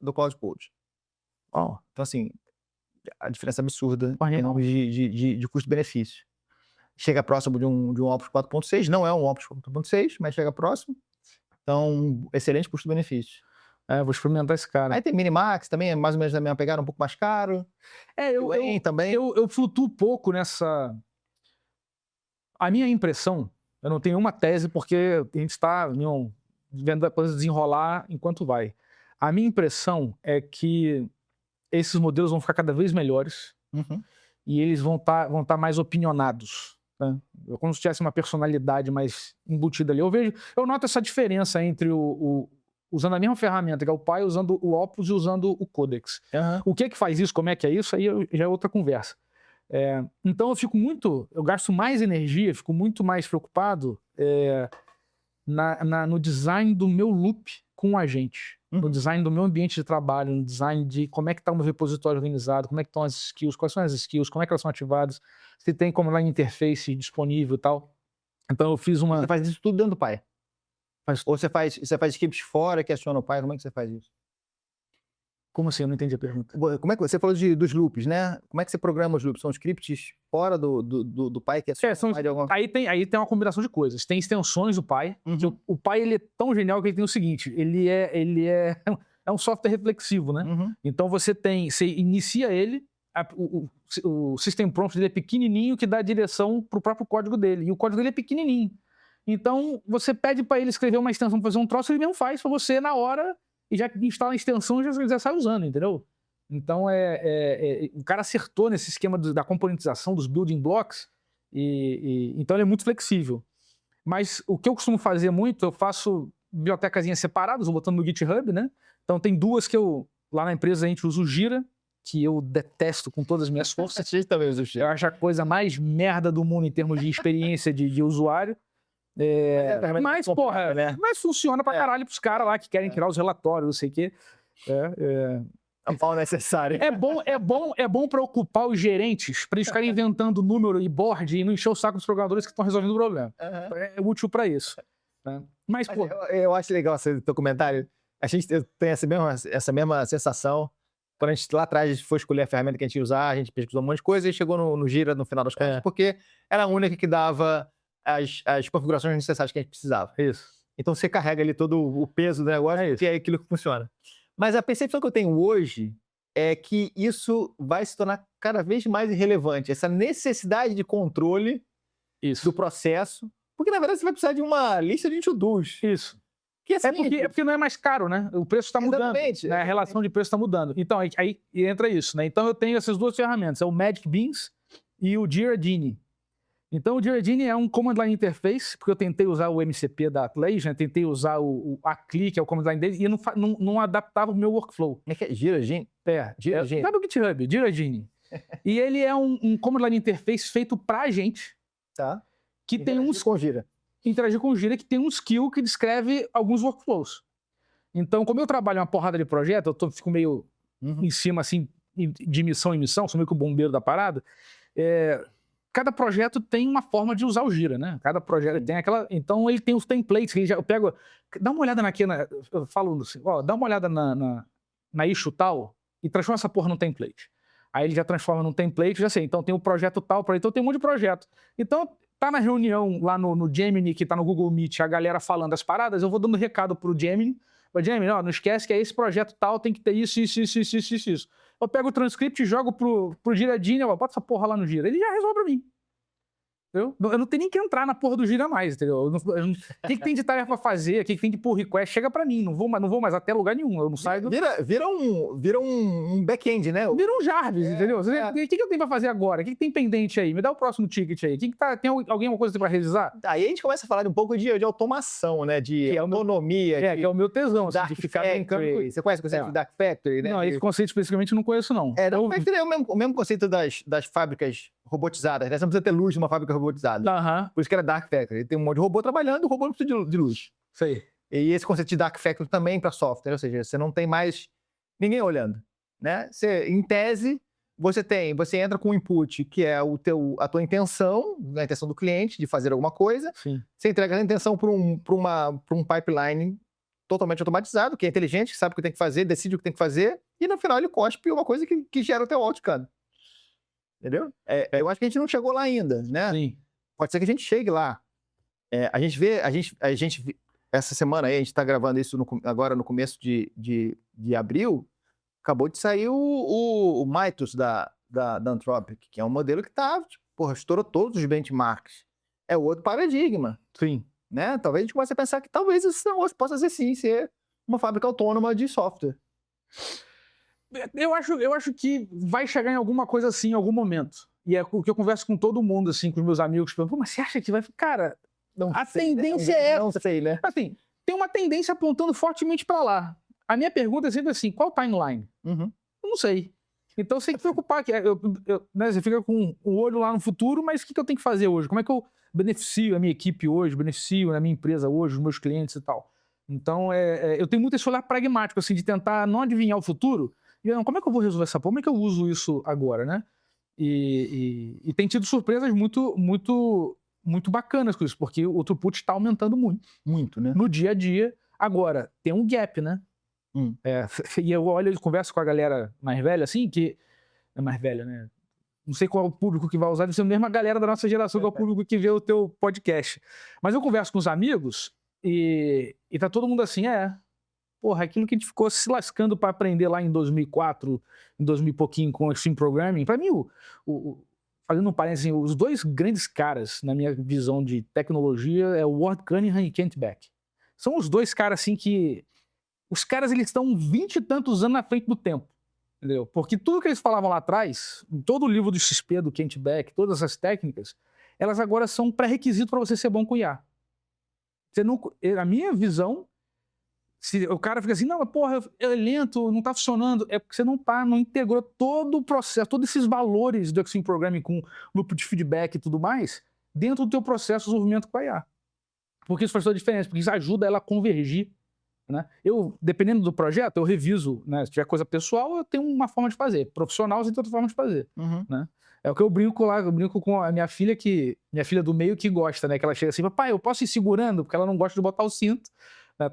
do Cloud Code. Então, assim, a diferença é absurda em termos de custo-benefício. Chega próximo de um Opus 4.6, não é um Opus 4.6, mas chega próximo. Então, excelente custo-benefício. Vou experimentar esse cara. Aí tem Minimax também, mais ou menos da mesma pegada, um pouco mais caro. Eu flutuo pouco nessa... A minha impressão, eu não tenho uma tese porque a gente está vendo a coisa desenrolar enquanto vai. A minha impressão é que esses modelos vão ficar cada vez melhores e eles vão tá mais opinionados. Né? Como se tivesse uma personalidade mais embutida ali. Eu noto essa diferença entre usando a mesma ferramenta, que é o Pi, usando o Opus e usando o Codex. O que faz isso, como é que é isso, aí já é outra conversa. Então eu gasto mais energia, fico muito mais preocupado no design do meu loop com o agente, no design do meu ambiente de trabalho, no design de como é que está o meu repositório organizado, como é que estão as skills, quais são as skills, como é que elas são ativadas, se tem como lá interface disponível e tal. Então eu fiz uma... Você faz isso tudo dentro do Pi? Ou você faz scripts fora que aciona o Pi? Como é que você faz isso? Como assim? Eu não entendi a pergunta. Como é que você falou dos loops, né? Como é que você programa os loops? São scripts fora do Pi que aciona o Pi de alguma... Aí tem uma combinação de coisas. Tem extensões do Pi. O Pi ele é tão genial que ele tem o seguinte: ele é um software reflexivo, né? Então você inicia ele, o system prompt dele é pequenininho, que dá a direção para o próprio código dele. E o código dele é pequenininho. Então você pede para ele escrever uma extensão para fazer um troço, ele mesmo faz para você na hora. E já instala a extensão e já sai usando, entendeu? Então, o cara acertou nesse esquema da componentização dos building blocks, então ele é muito flexível. Mas o que eu costumo fazer muito, eu faço bibliotecazinhas separadas, vou botando no GitHub, né? Então tem duas que lá na empresa a gente usa o Gira, que eu detesto com todas as minhas forças. A gente também usa o Gira. Eu acho a coisa mais merda do mundo em termos de experiência de usuário. Mas, porra, mas funciona pra caralho pros caras lá que querem criar os relatórios, não sei o quê. A pau necessário. É bom para ocupar os gerentes, para eles ficarem inventando número e board e não encher o saco dos programadores que estão resolvendo o problema. É útil para isso. Né? Mas pô... eu acho legal esse teu comentário. A gente tem essa mesma sensação. Quando a gente lá atrás foi escolher a ferramenta que a gente ia usar, a gente pesquisou um monte de coisa e chegou no Gira no final das contas, porque era a única que dava as configurações necessárias que a gente precisava. Isso. Então você carrega ali todo o peso do negócio e é aquilo que funciona. Mas a percepção que eu tenho hoje é que isso vai se tornar cada vez mais irrelevante. Essa necessidade de controle do processo. Porque, na verdade, você vai precisar de uma lista de to-dos. Isso. Que é porque não é mais caro, né? O preço está mudando. Né? A relação de preço está mudando. Então, aí entra isso, né? Então, eu tenho essas duas ferramentas. É o Magic Beans e o Jira Genie. Então, o Jira Genie é um Command Line Interface, porque eu tentei usar o MCP da Atlassian, né? Tentei usar a CLI, que é o Command Line dele, e não adaptava o meu workflow. Como é que é? Jira Genie? Jira Genie. Sabe o GitHub? Jira Genie. E ele é um Command Line Interface feito pra gente. Tá. Que tem uns... com Gira. Interagir com o Gira, que tem um skill que descreve alguns workflows. Então, como eu trabalho uma porrada de projeto, fico meio em cima, assim, de missão em missão, sou meio que o bombeiro da parada, cada projeto tem uma forma de usar o Gira, né? Cada projeto tem aquela... Então, ele tem os templates, que eu pego... Dá uma olhada eu falo assim, dá uma olhada na issue tal e transforma essa porra num template. Aí ele já transforma num template, já sei. Então, tem o projeto tal, então tem um monte de projeto. Então... Tá na reunião lá no Gemini, que tá no Google Meet, a galera falando as paradas, eu vou dando recado pro Gemini. Gemini, não esquece que esse projeto tal tem que ter isso. Eu pego o transcript e jogo pro Gira Genie, bota essa porra lá no Gira. Ele já resolve pra mim. Entendeu? Eu não tenho nem que entrar na porra do Gira mais, entendeu? O que tem de tarefa pra fazer, o que tem de pull request, chega pra mim. Não vou mais até lugar nenhum. Eu não saio. Vira um back-end, né? Vira um Jarvis, entendeu? O que eu tenho pra fazer agora? O que tem pendente aí? Me dá o próximo ticket aí. Tem alguma coisa pra revisar? Aí a gente começa a falar um pouco de automação, né? De autonomia. Que é o meu tesão, assim, de ficar brincando. Você conhece o conceito de Dark Factory, né? Não, esse conceito especificamente eu não conheço, não. Dark Factory é o mesmo conceito das fábricas robotizadas, né? Você não precisa ter luz numa fábrica robotizada. Por isso que era Dark Factory. Tem um monte de robô trabalhando, o robô não precisa de luz. Isso aí. E esse conceito de Dark Factory também para software, ou seja, você não tem mais ninguém olhando, né? Em tese, você entra com um input que é a tua intenção, a intenção do cliente de fazer alguma coisa. Sim. Você entrega a intenção para um pipeline totalmente automatizado, que é inteligente, que sabe o que tem que fazer, decide o que tem que fazer, e no final ele cospe uma coisa que gera o teu outcome. Entendeu? Eu acho que a gente não chegou lá ainda, né? Sim. Pode ser que a gente chegue lá. A gente essa semana aí, a gente está gravando isso agora no começo de abril, acabou de sair o Mythos da Anthropic, que é um modelo que estourou todos os benchmarks. É outro paradigma. Sim. Né? Talvez a gente comece a pensar que talvez esse negócio possa ser uma fábrica autônoma de software. Eu acho que vai chegar em alguma coisa assim em algum momento. E é o que eu converso com todo mundo, assim, com os meus amigos. Mas você acha que vai... Cara, tendência é... Não sei, né? Assim, tem uma tendência apontando fortemente para lá. A minha pergunta é sempre assim, qual timeline? Eu não sei. Então você tem que preocupar. Né, você fica com o olho lá no futuro, mas o que eu tenho que fazer hoje? Como é que eu beneficio a minha equipe hoje, beneficio a minha empresa hoje, os meus clientes e tal? Então, eu tenho muito esse olhar pragmático, assim, de tentar não adivinhar o futuro. Como é que eu vou resolver essa porra? Como é que eu uso isso agora, né? E tem tido surpresas muito, muito, muito bacanas com isso, porque o throughput está aumentando muito. Muito, né? No dia a dia. Agora, tem um gap, né? E eu olho e converso com a galera mais velha, assim, que é mais velha, né? Não sei qual é o público que vai usar, deve ser mesmo a galera da nossa geração, que é o público que vê o teu podcast. Mas eu converso com os amigos e tá todo mundo assim, porra, aquilo que a gente ficou se lascando para aprender lá em 2004, em 2000 e pouquinho com o Extreme Programming. Para mim, fazendo um parênteses, os dois grandes caras, na minha visão de tecnologia, é o Ward Cunningham e Kent Beck. São os dois caras, assim, que... Os caras, eles estão 20 e tantos anos na frente do tempo, entendeu? Porque tudo que eles falavam lá atrás, todo o livro do XP, do Kent Beck, todas essas técnicas, elas agora são pré-requisito para você ser bom com IA. A minha visão... Se o cara fica assim, não, porra, é lento, não tá funcionando, é porque você não integrou todo o processo, todos esses valores do Extreme Programming com loop de feedback e tudo mais, dentro do teu processo de desenvolvimento com a IA. Porque isso faz toda a diferença, porque isso ajuda ela a convergir, né? Dependendo do projeto, eu reviso, né? Se tiver coisa pessoal, eu tenho uma forma de fazer. Profissional, você tem outra forma de fazer, né? É o que eu brinco lá, eu brinco com a minha filha do meio que gosta, né? Que ela chega assim, papai, eu posso ir segurando? Porque ela não gosta de botar o cinto, né?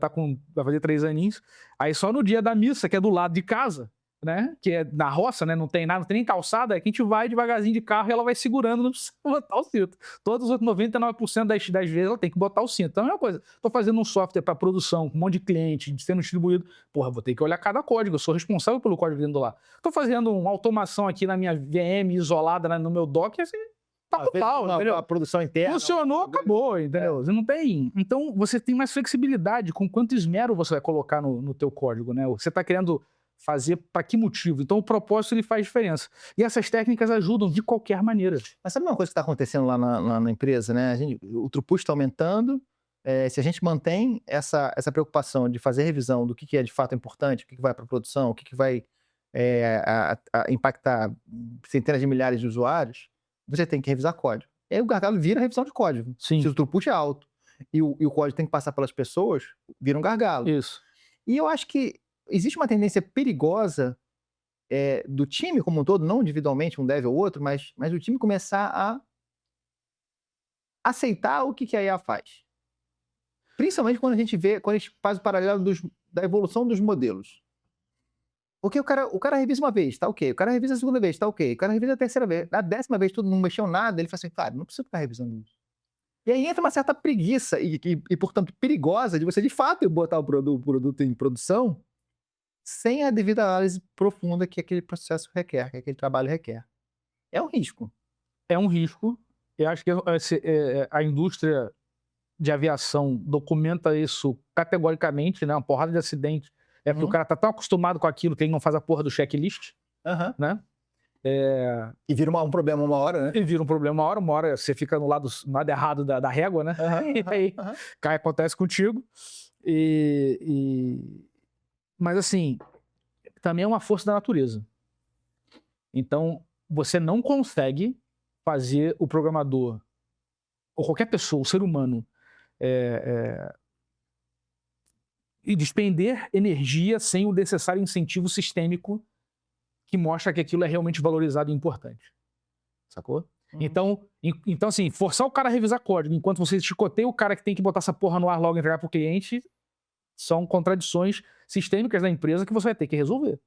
Vai fazer 3 aninhos. Aí só no dia da missa, que é do lado de casa, né? Que é na roça, né? Não tem nada, não tem nem calçada, é que a gente vai devagarzinho de carro e ela vai segurando, não precisa botar o cinto. Todos os outros 99% das vezes ela tem que botar o cinto. Então é uma coisa, tô fazendo um software para produção, com um monte de cliente, sendo distribuído, porra, vou ter que olhar cada código, eu sou responsável pelo código dentro lá. Tô fazendo uma automação aqui na minha VM isolada, né, no meu Docker, assim, tá total, entendeu? A produção interna. Funcionou, acabou, entendeu? Você não tem... Então, você tem mais flexibilidade com quanto esmero você vai colocar no teu código, né? Você tá querendo fazer para que motivo? Então, o propósito ele faz diferença. E essas técnicas ajudam de qualquer maneira. Mas sabe uma coisa que está acontecendo lá na empresa, né? O throughput está aumentando. Se a gente mantém essa preocupação de fazer revisão do que é de fato importante, o que vai para a produção, o que vai impactar centenas de milhares de usuários, você tem que revisar código. E aí o gargalo vira revisão de código. Sim. Se o throughput é alto e o código tem que passar pelas pessoas, vira um gargalo. Isso. E eu acho que existe uma tendência perigosa do time como um todo, não individualmente, um dev ou outro, mas o time começar a aceitar o que a IA faz. Principalmente quando a gente faz o paralelo da evolução dos modelos. Porque o cara revisa uma vez, tá ok. O cara revisa a segunda vez, tá ok. O cara revisa a terceira vez. Na 10ª vez, tudo não mexeu nada, ele fala assim, cara, não precisa ficar revisando isso. E aí entra uma certa preguiça e portanto, perigosa de você, de fato, botar o produto em produção sem a devida análise profunda que aquele processo requer, que aquele trabalho requer. É um risco. É um risco. Eu acho que a indústria de aviação documenta isso categoricamente, né? Uma porrada de acidente. É porque o cara tá tão acostumado com aquilo que ele não faz a porra do checklist, né? E vira um problema uma hora, né? E vira um problema uma hora você fica no lado errado da régua, né? E aí acontece contigo. Mas assim, também é uma força da natureza. Então, você não consegue fazer o programador, ou qualquer pessoa, o ser humano, e despender energia sem o necessário incentivo sistêmico que mostra que aquilo é realmente valorizado e importante. Sacou? Então, assim, forçar o cara a revisar código enquanto você chicoteia o cara que tem que botar essa porra no ar logo e entregar pro cliente são contradições sistêmicas da empresa que você vai ter que resolver.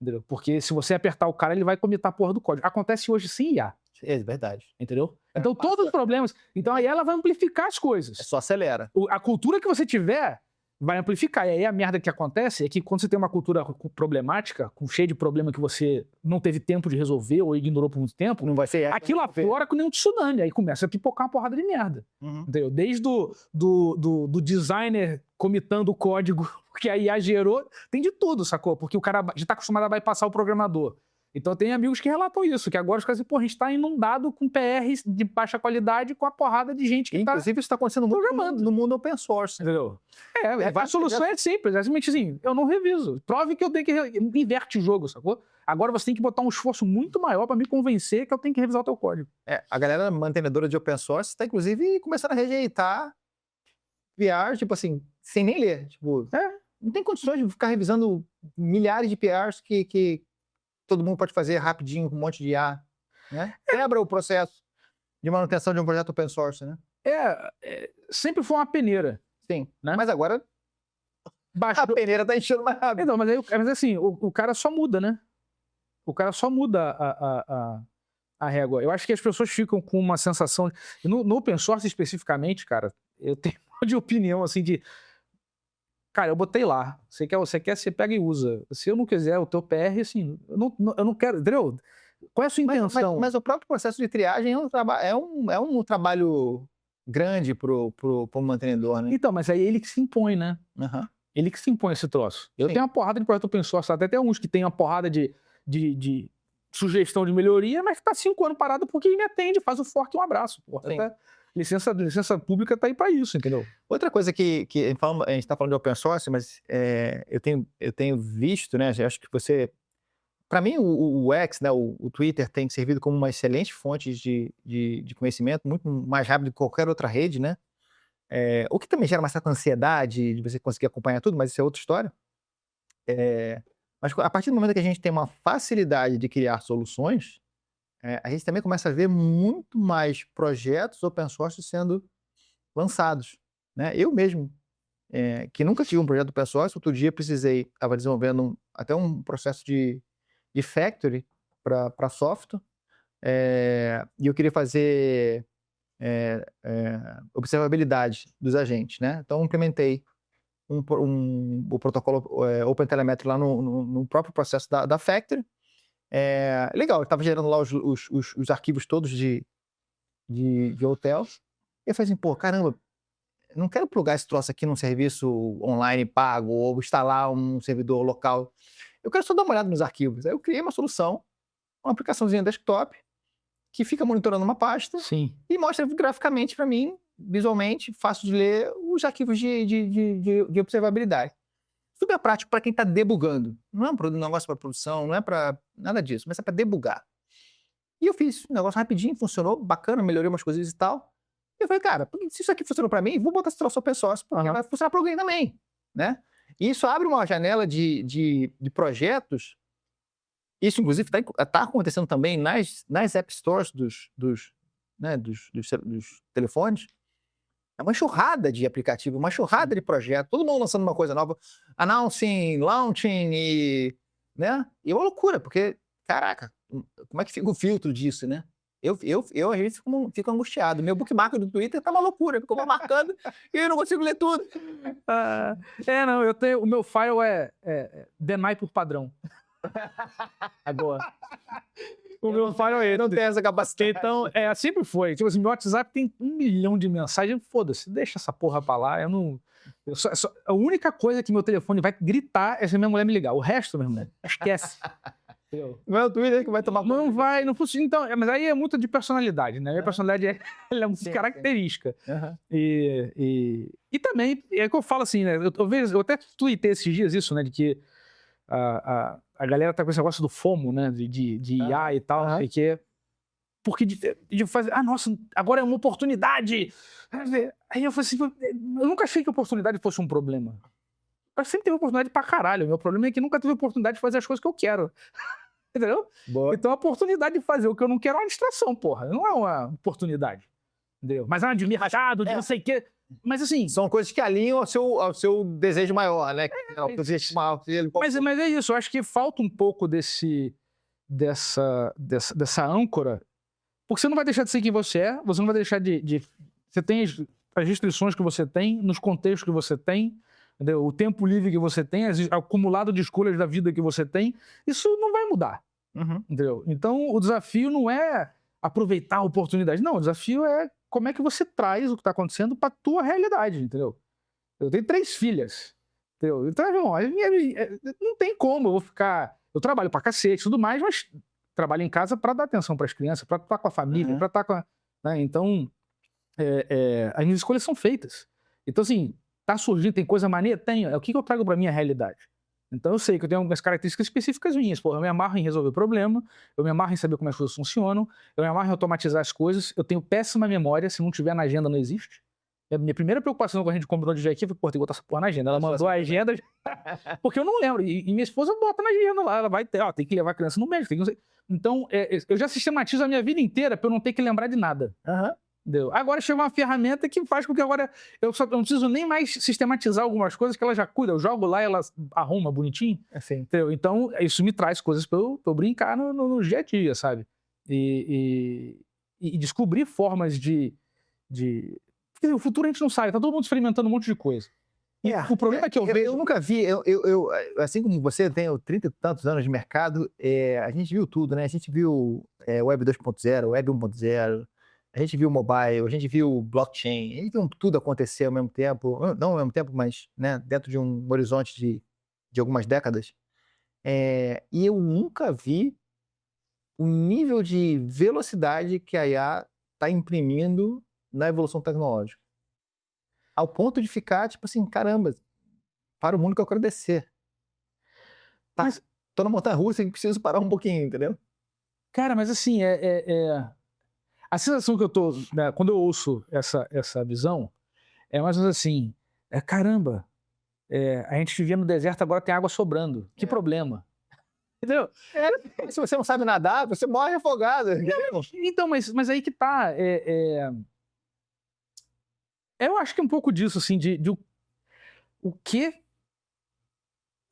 Entendeu? Porque se você apertar o cara, ele vai comitar a porra do código. Acontece hoje sim, IA. É verdade. Entendeu? Então, todos os problemas... Então, aí ela vai amplificar as coisas. Só acelera. A cultura que você tiver vai amplificar. E aí a merda que acontece é que quando você tem uma cultura problemática, cheia de problema que você não teve tempo de resolver ou ignorou por muito tempo, não vai ser aquilo aflora com nenhum tsunami. Aí começa a pipocar uma porrada de merda. Entendeu? Desde do designer comitando o código que a IA gerou, tem de tudo, sacou? Porque o cara já tá acostumado a bypassar o programador. Então tem amigos que relatam isso, que agora os caras dizem, pô, a gente tá inundado com PRs de baixa qualidade com a porrada de gente que inclusive isso tá acontecendo muito no mundo open source. Entendeu? A solução é simples, é simplesmente assim, eu não reviso. Prove que eu tenho que... Inverte o jogo, sacou? Agora você tem que botar um esforço muito maior para me convencer que eu tenho que revisar o teu código. A galera mantenedora de open source tá inclusive começando a rejeitar PR, tipo assim, sem nem ler. Tipo, não tem condições de ficar revisando milhares de PRs que todo mundo pode fazer rapidinho com um monte de IA, né? Quebra o processo de manutenção de um projeto open source, né? Sempre foi uma peneira. Sim, né? Mas agora a peneira tá enchendo mais rápido. Então, mas assim, o cara só muda, né? O cara só muda a régua. Eu acho que as pessoas ficam com uma sensação... No open source especificamente, cara, eu tenho de opinião, assim, de... Cara, eu botei lá. Você quer, você pega e usa. Se eu não quiser o teu PR, assim, eu não quero, entendeu? Qual é a sua intenção? Mas o próprio processo de triagem é um trabalho grande pro mantenedor, né? Então, mas aí ele que se impõe, né? Ele que se impõe esse troço. Eu tenho uma porrada de projeto open source, até tem uns que tem uma porrada de sugestão de melhoria, mas que tá 5 anos parado porque ele me atende, faz o fork e um abraço. Porra. Licença pública tá aí para isso, entendeu? Outra coisa que a gente está falando de open source, mas eu tenho visto, né? Acho que você... Para mim, o X, né, o Twitter, tem servido como uma excelente fonte de conhecimento, muito mais rápido que qualquer outra rede, né? O que também gera uma certa ansiedade de você conseguir acompanhar tudo, mas isso é outra história. Mas a partir do momento que a gente tem uma facilidade de criar soluções, a gente também começa a ver muito mais projetos open source sendo lançados, né? Eu mesmo, que nunca tive um projeto open source, outro dia estava desenvolvendo até um processo de factory para software, e eu queria fazer observabilidade dos agentes, né? Então, eu implementei o protocolo OpenTelemetry lá no próprio processo da factory. Legal, eu estava gerando lá os arquivos todos de hotel. E eu falei assim, pô, caramba, não quero plugar esse troço aqui num serviço online pago ou instalar um servidor local. Eu quero só dar uma olhada nos arquivos. Aí eu criei uma solução, uma aplicaçãozinha desktop, que fica monitorando uma pasta. Sim. E mostra graficamente para mim, visualmente, fácil de ler, os arquivos de observabilidade. Super prático para quem está debugando. Não é um negócio para produção, não é para nada disso, mas é para debugar. E eu fiz um negócio rapidinho, funcionou, bacana, melhorei umas coisas e tal. E eu falei, cara, se isso aqui funcionou para mim, vou botar esse troço open source, porque vai funcionar para alguém também, né? E isso abre uma janela de projetos. Isso, inclusive, está acontecendo também nas App Stores dos telefones. É uma enxurrada de aplicativo, uma enxurrada de projeto, todo mundo lançando uma coisa nova, announcing, launching, né? E é uma loucura, porque, caraca, como é que fica o filtro disso, né? Eu às vezes, fico angustiado. Meu bookmark do Twitter tá uma loucura, ficou marcando e eu não consigo ler tudo. Não, o meu file é deny por padrão. Agora. O meu file não tem essa capacidade. Então, sempre foi. Tipo assim, meu WhatsApp tem 1 milhão de mensagens. Foda-se, deixa essa porra pra lá. A única coisa que meu telefone vai gritar é se minha mulher me ligar. O resto, meu irmão, esquece. Não é o Twitter que vai tomar conta. Não vai, não funciona. Então, mas aí é muito de personalidade, né? Minha personalidade ela é muito característica. Uhum. E também, é que eu falo assim, né? Eu até tuitei esses dias isso, né? De que a galera tá com esse negócio do FOMO, né? De IA e tal. Uhum. E que porque de fazer, nossa, agora é uma oportunidade. Aí eu falei assim, eu nunca achei que a oportunidade fosse um problema. Eu sempre tive oportunidade pra caralho. Meu problema é que nunca tive oportunidade de fazer as coisas que eu quero. Entendeu? Boa. Então a oportunidade de fazer o que eu não quero é uma distração, porra. Não é uma oportunidade. Entendeu? Mas de mercado, de não sei o quê. Mas assim... São coisas que alinham ao seu desejo maior, né? Mas é isso. Eu acho que falta um pouco dessa âncora. Porque você não vai deixar de ser quem você é. Você não vai deixar de... Você tem as restrições que você tem, nos contextos que você tem, entendeu? O tempo livre que você tem, acumulado de escolhas da vida que você tem. Isso não vai mudar. Uhum. Entendeu? Então, o desafio não é aproveitar a oportunidade. Não, o desafio é como é que você traz o que está acontecendo para a tua realidade, entendeu? Eu tenho 3 filhas, entendeu? Então, irmão, não tem como eu vou ficar... Eu trabalho pra cacete e tudo mais, mas trabalho em casa para dar atenção para as crianças, para estar com a família, para estar com a... Né? Então, as minhas escolhas são feitas. Então, assim, tá surgindo, tem coisa maneira? Tenho. O que eu trago para minha realidade? Então eu sei que eu tenho algumas características específicas minhas. Pô, eu me amarro em resolver problema, eu me amarro em saber como as coisas funcionam, eu me amarro em automatizar as coisas, eu tenho péssima memória, se não tiver na agenda não existe. A minha primeira preocupação quando a gente combinou de vir aqui foi, pô, tem que botar essa porra na agenda. Ela mandou a agenda, porque eu não lembro. E minha esposa bota na agenda lá, ela vai ter, tem que levar a criança no médico. Então, eu já sistematizo a minha vida inteira pra eu não ter que lembrar de nada. Uhum. Entendeu? Agora chegou uma ferramenta que faz com que agora eu não preciso nem mais sistematizar algumas coisas que ela já cuida. Eu jogo lá e ela arruma bonitinho. Assim. Entendeu? Então, isso me traz coisas pra eu brincar no dia a dia, sabe? E descobrir formas de... Porque o futuro a gente não sabe, tá todo mundo experimentando um monte de coisa. E o problema é que eu vejo... Eu nunca vi, assim como você, tenho 30 e tantos anos de mercado, a gente viu tudo, né? A gente viu Web 2.0, Web 1.0, a gente viu mobile, a gente viu blockchain, a gente viu tudo acontecer ao mesmo tempo, não ao mesmo tempo, mas né, dentro de um horizonte de algumas décadas. E eu nunca vi o nível de velocidade que a IA está imprimindo na evolução tecnológica. Ao ponto de ficar, tipo assim, caramba, para o mundo que eu quero descer. Tá, mas tô na montanha-russa e preciso parar um pouquinho, entendeu? Cara, mas assim, a sensação que eu tô, né, quando eu ouço essa visão, É mais ou menos assim, caramba, a gente vivia no deserto, agora tem água sobrando. Que problema? Entendeu? Se você não sabe nadar, você morre afogado. Então, mas aí que tá. Eu acho que é um pouco disso, assim, de o que...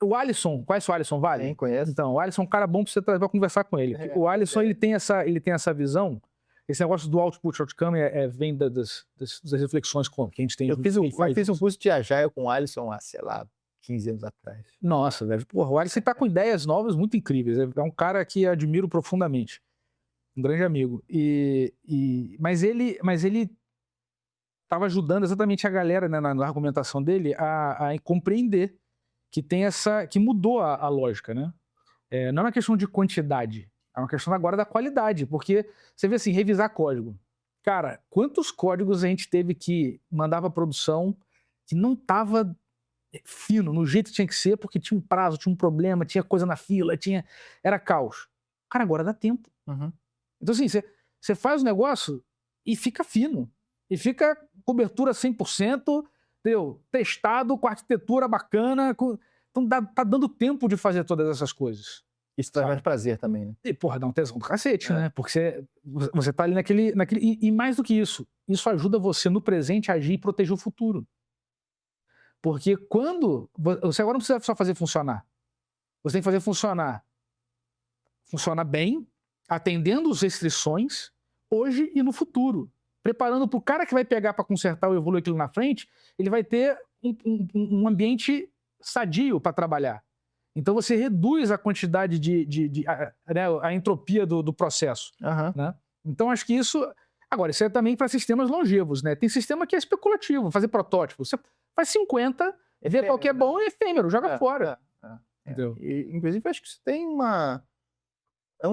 O Alisson, conhece o Alisson Vale? Sim, conheço. Então, o Alisson é um cara bom pra você trazer pra conversar com ele. O Alisson, ele tem essa visão, esse negócio do output, outcome vem das reflexões que a gente tem. Eu fiz um curso de Agile com o Alisson há, sei lá, 15 anos atrás. Nossa, velho. Porra, o Alisson tá com ideias novas muito incríveis. É um cara que admiro profundamente. Um grande amigo. Mas ele tava ajudando exatamente a galera, né, na argumentação dele a compreender que mudou a lógica, né? Não é uma questão de quantidade, é uma questão agora da qualidade, porque você vê assim, revisar código. Cara, quantos códigos a gente teve que mandar pra produção que não tava fino, no jeito que tinha que ser, porque tinha um prazo, tinha um problema, tinha coisa na fila, era caos. Cara, agora dá tempo. Uhum. Então assim, você faz o negócio e fica fino, e fica cobertura 100%, entendeu? Testado, com arquitetura bacana, então tá dando tempo de fazer todas essas coisas. Isso traz mais prazer também, né? E, porra, dá um tesão do cacete, né? Porque você tá ali naquele... E mais do que isso ajuda você no presente a agir e proteger o futuro. Porque você agora não precisa só fazer funcionar. Você tem que fazer funcionar bem, atendendo as restrições, hoje e no futuro. Preparando para o cara que vai pegar para consertar ou evoluir aquilo na frente, ele vai ter um ambiente sadio para trabalhar. Então você reduz a quantidade a entropia do processo. Uhum. Né? Então acho que isso... Agora, isso é também para sistemas longevos, né? Tem sistema que é especulativo, fazer protótipo. Você faz 50, vê qual que é bom e efêmero, joga fora. Entendeu? Inclusive, acho que isso tem uma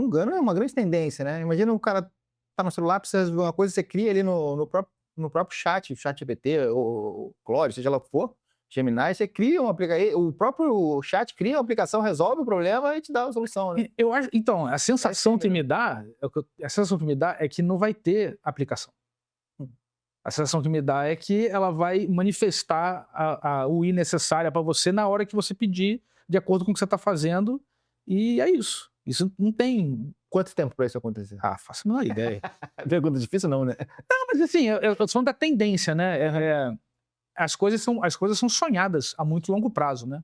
grande tendência, né? Imagina um cara tá no celular, precisa de uma coisa, você cria ali no próprio chat GPT, ou Claude, seja lá o que for, Gemini, você cria uma aplicação, o próprio chat cria uma aplicação, resolve o problema e te dá a solução, né? Eu acho, então, a sensação que me dá é que não vai ter aplicação. A sensação que me dá é que ela vai manifestar a UI necessária para você na hora que você pedir, de acordo com o que você está fazendo, e é isso. Isso não tem... Quanto tempo para isso acontecer? Faço a menor ideia. Pergunta difícil não, né? Não, mas assim, eu tô falando da tendência, né? As coisas são sonhadas a muito longo prazo, né?